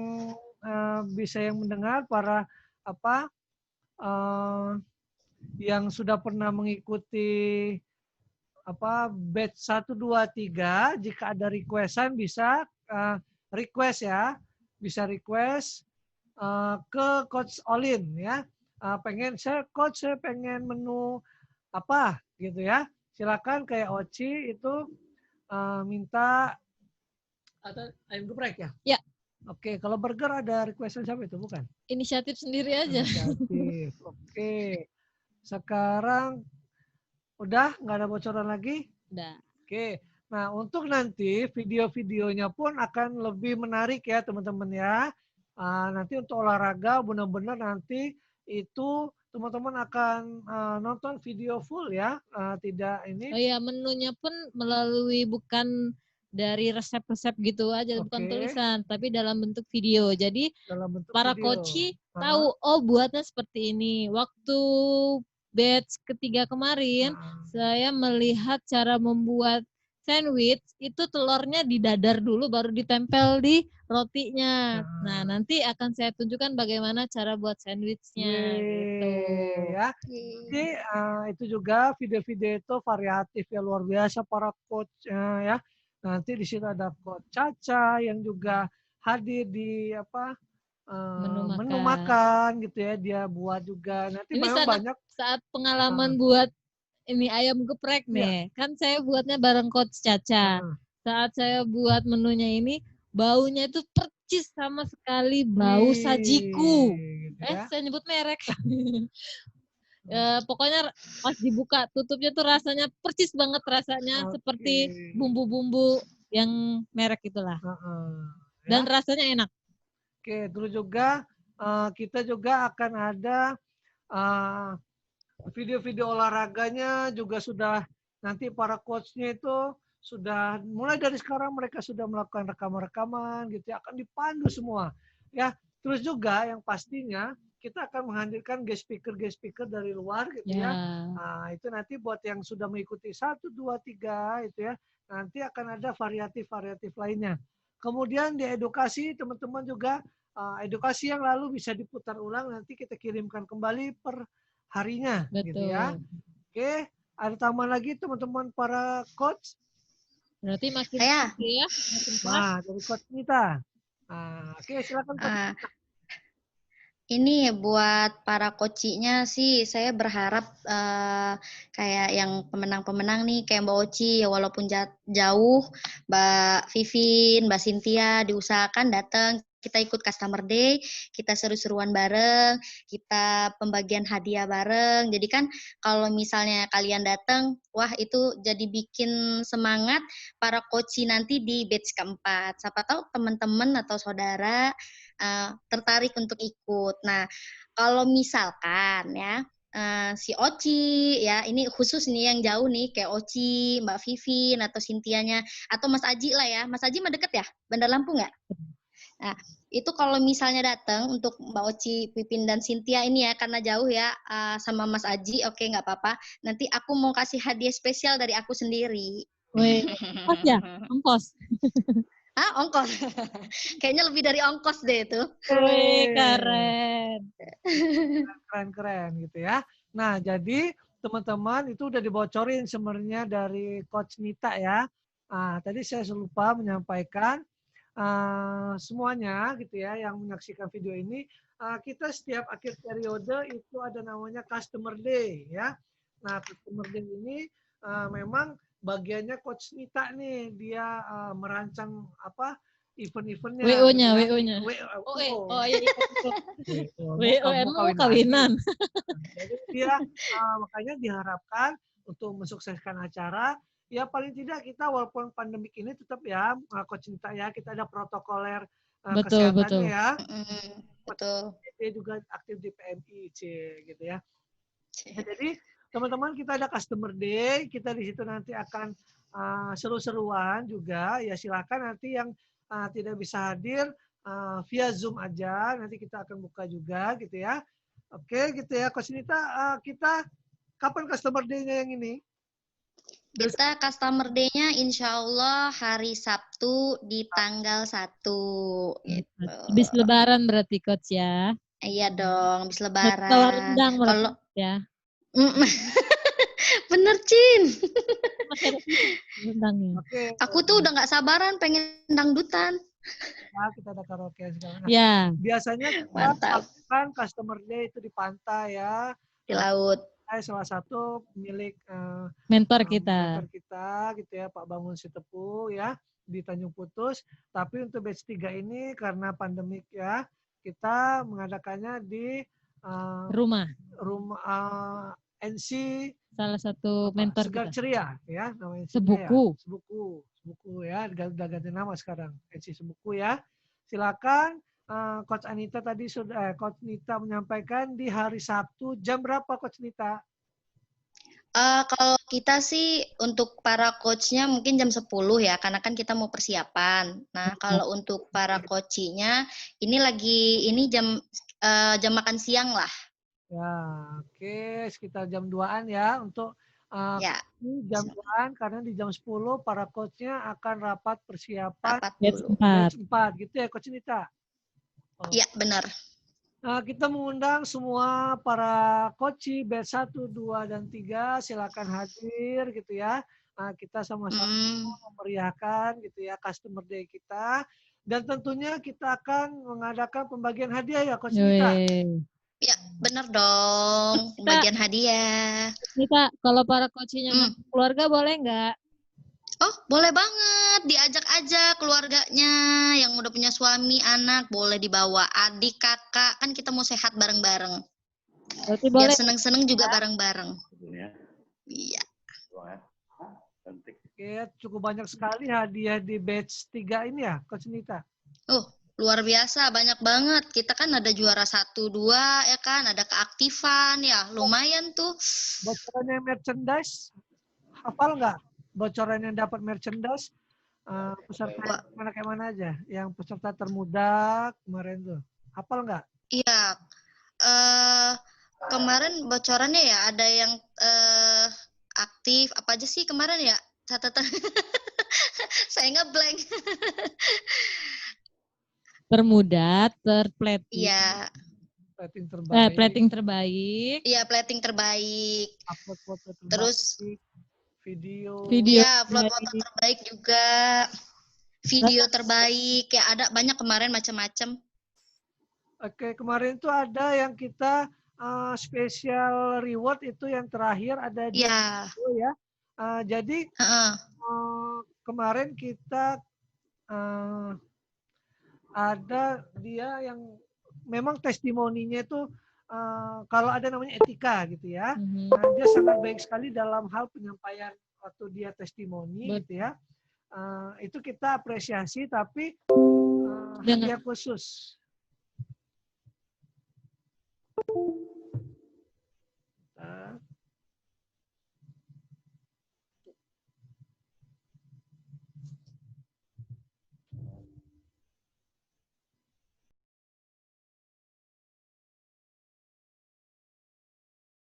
[SPEAKER 2] bisa yang mendengar para yang sudah pernah mengikuti batch 1, 2, 3, jika ada requestan bisa request ya. Bisa request ke Coach Olin ya. Coach saya pengen menu apa gitu ya. Silakan kayak Oci itu minta ada ayam geprek ya?
[SPEAKER 1] Ya.
[SPEAKER 2] Oke, kalau burger ada requestan siapa itu? Bukan?
[SPEAKER 1] Inisiatif sendiri aja.
[SPEAKER 2] Inisiatif. Oke. Sekarang udah nggak ada bocoran lagi?
[SPEAKER 1] Udah.
[SPEAKER 2] Oke. Nah, untuk nanti video-videonya pun akan lebih menarik ya teman-teman ya. Nanti untuk olahraga benar-benar nanti itu teman-teman akan nonton video full ya. Tidak ini.
[SPEAKER 1] Oh iya, menunya pun melalui bukan dari resep-resep gitu aja, bukan tulisan, tapi dalam bentuk video. Jadi para coach tahu, oh buatnya seperti ini. Waktu batch ketiga kemarin, saya melihat cara membuat sandwich, itu telurnya didadar dulu baru ditempel di rotinya. Nah, nanti akan saya tunjukkan bagaimana cara buat sandwichnya. Gitu.
[SPEAKER 2] Ya. Jadi itu juga video-video itu variatif ya, luar biasa para coach ya. Nanti di situ ada Coach Caca yang juga hadir di menu makan gitu ya, dia buat juga. Nanti
[SPEAKER 1] ini
[SPEAKER 2] banyak
[SPEAKER 1] saat pengalaman buat ini ayam geprek nih. Kan saya buatnya bareng Coach Caca. Saat saya buat menunya ini, baunya itu percis sama sekali bau sajiku. Gitu ya? Saya nyebut merek. Pokoknya pas dibuka tutupnya tuh rasanya percis banget rasanya seperti bumbu-bumbu yang merek itulah. Dan rasanya enak.
[SPEAKER 2] Oke, terus juga kita juga akan ada video-video olahraganya juga sudah nanti para coachnya itu sudah mulai dari sekarang mereka sudah melakukan rekaman-rekaman gitu ya, akan dipandu semua ya. Terus juga yang pastinya kita akan menghadirkan guest speaker dari luar gitu ya. Nah, itu nanti buat yang sudah mengikuti 1, 2, 3 itu ya, nanti akan ada variatif lainnya. Kemudian di edukasi teman-teman juga edukasi yang lalu bisa diputar ulang, nanti kita kirimkan kembali per harinya.
[SPEAKER 1] Betul.
[SPEAKER 2] Gitu ya. Oke, ada tambahan lagi teman-teman para coach?
[SPEAKER 1] Berarti makin ya.
[SPEAKER 2] Nah, dari coach kita. Oke, silakan coach.
[SPEAKER 8] Ini buat para kocinya sih, saya berharap kayak yang pemenang-pemenang nih, kayak Mbak Oci, ya walaupun jauh, Mbak Vivin, Mbak Cynthia, diusahakan datang, kita ikut Customer Day, kita seru-seruan bareng, kita pembagian hadiah bareng. Jadi kan kalau misalnya kalian datang, wah itu jadi bikin semangat para koci nanti di batch keempat. Siapa tahu teman-teman atau saudara tertarik untuk ikut. Nah, kalau misalkan ya si Oci ya, ini khusus nih yang jauh nih kayak Oci, Mbak Vivin atau Sintianya atau Mas Aji lah ya. Mas Aji mah deket ya? Bandar Lampung nggak? Nah, itu kalau misalnya datang untuk Mbak Oci, Pipin dan Sintia ini ya, karena jauh ya sama Mas Aji, oke nggak apa-apa. Nanti aku mau kasih hadiah spesial dari aku sendiri.
[SPEAKER 1] Wih, ongkos ya? Ongkos.
[SPEAKER 8] Ongkos. Kayaknya lebih dari ongkos deh itu.
[SPEAKER 1] Keren.
[SPEAKER 2] Keren gitu ya. Nah, jadi teman-teman itu udah dibocorin sebenarnya dari Coach Nita ya. Tadi saya lupa menyampaikan semuanya gitu ya yang menyaksikan video ini. Kita setiap akhir periode itu ada namanya Customer Day ya. Nah, Customer Day ini memang bagiannya Coach Nita nih, dia merancang event-eventnya.
[SPEAKER 1] WO-nya.
[SPEAKER 2] Oh
[SPEAKER 1] iya.
[SPEAKER 2] WO
[SPEAKER 1] kawinan.
[SPEAKER 2] Jadi dia makanya diharapkan untuk mensukseskan acara, ya paling tidak kita walaupun pandemik ini tetap ya, Coach Nita ya, kita ada protokoler kesehatannya ya.
[SPEAKER 8] Betul.
[SPEAKER 2] Dia juga aktif di PMIC gitu ya. Nah, jadi teman-teman kita ada Customer Day, kita di situ nanti akan seru-seruan juga, ya silakan nanti yang tidak bisa hadir via Zoom aja, nanti kita akan buka juga gitu ya. Oke gitu ya, Coach Nita, kita kapan Customer Day-nya yang ini?
[SPEAKER 8] Kita Customer Day-nya insya Allah hari Sabtu di tanggal 1. Gitu.
[SPEAKER 1] Habis Lebaran berarti Coach ya?
[SPEAKER 8] Iya dong, habis Lebaran.
[SPEAKER 1] Kalau rendang
[SPEAKER 8] kalau
[SPEAKER 1] ya.
[SPEAKER 8] Bener, Cin.
[SPEAKER 1] Rendangnya.
[SPEAKER 8] Aku tuh udah nggak sabaran pengen dangdutan.
[SPEAKER 2] Kita ada karaoke sekarang. Nah,
[SPEAKER 1] ya.
[SPEAKER 2] Biasanya kita lakukan Customer Day itu di pantai ya.
[SPEAKER 8] Di laut.
[SPEAKER 2] Salah satu milik
[SPEAKER 1] mentor kita
[SPEAKER 2] gitu ya, Pak Bangun Sitepu ya di Tanjung Putus. Tapi untuk batch 3 ini karena pandemik ya, kita mengadakannya di rumah NC,
[SPEAKER 1] salah satu mentor
[SPEAKER 2] Segar
[SPEAKER 1] kita.
[SPEAKER 2] Ceria ya, namanya
[SPEAKER 1] Sebuku
[SPEAKER 2] ya, udah ganti nama sekarang, NC Sebuku ya. Silakan. Coach Anita tadi sudah, Coach Nita menyampaikan di hari Sabtu jam berapa Coach Nita?
[SPEAKER 8] Kalau kita sih untuk para coachnya mungkin jam 10 ya, karena kan kita mau persiapan. Nah, kalau untuk para coachnya ini jam makan siang lah.
[SPEAKER 2] Ya, oke, sekitar jam 2-an ya untuk jam 2-an, karena di jam 10 para coachnya akan rapat persiapan batch 4 gitu ya Coach Nita?
[SPEAKER 8] Iya, benar.
[SPEAKER 2] Kita mengundang semua para coach batch 1, 2, dan 3 silakan hadir gitu ya. Kita sama-sama memeriahkan gitu ya Customer Day kita, dan tentunya kita akan mengadakan pembagian hadiah ya Coach Nita.
[SPEAKER 8] Ya, benar dong. Pembagian hadiah.
[SPEAKER 1] Nita, kalau para coachnya keluarga boleh nggak?
[SPEAKER 8] Oh, boleh banget. Diajak aja keluarganya yang udah punya suami, anak, boleh dibawa. Adik, kakak, kan kita mau sehat bareng-bareng.
[SPEAKER 1] Berarti
[SPEAKER 8] biar
[SPEAKER 1] boleh.
[SPEAKER 8] seneng-seneng juga bareng-bareng. Iya.
[SPEAKER 2] Oke, cukup banyak sekali hadiah di batch 3 ini ya, Coach Nita.
[SPEAKER 8] Luar biasa, banyak banget. Kita kan ada juara 1, 2, ya kan, ada keaktifan, ya lumayan tuh.
[SPEAKER 2] Bocorannya merchandise, hafal nggak? Bocoran yang dapat merchandise, peserta kayak mana aja? Yang peserta termuda kemarin tuh, hafal nggak?
[SPEAKER 8] Iya, kemarin bocorannya ya ada yang aktif, apa aja sih kemarin ya? Catatan, saya ngeblank.
[SPEAKER 1] Termuda, terplating.
[SPEAKER 8] Iya.
[SPEAKER 2] Plating terbaik.
[SPEAKER 1] Plating terbaik.
[SPEAKER 8] Iya, plating terbaik.
[SPEAKER 2] Upload foto terbaik.
[SPEAKER 8] Terus
[SPEAKER 2] video.
[SPEAKER 8] Iya, upload foto terbaik juga. Video terbaik, ya ada banyak kemarin macam-macam.
[SPEAKER 2] Oke, kemarin tuh ada yang kita special reward itu yang terakhir ada di video ya. Jadi kemarin kita ada dia yang memang testimoninya itu kalau ada namanya etika gitu ya. Nah, dia sangat baik sekali dalam hal penyampaian waktu dia testimoni gitu ya. Itu kita apresiasi, tapi hadiah khusus.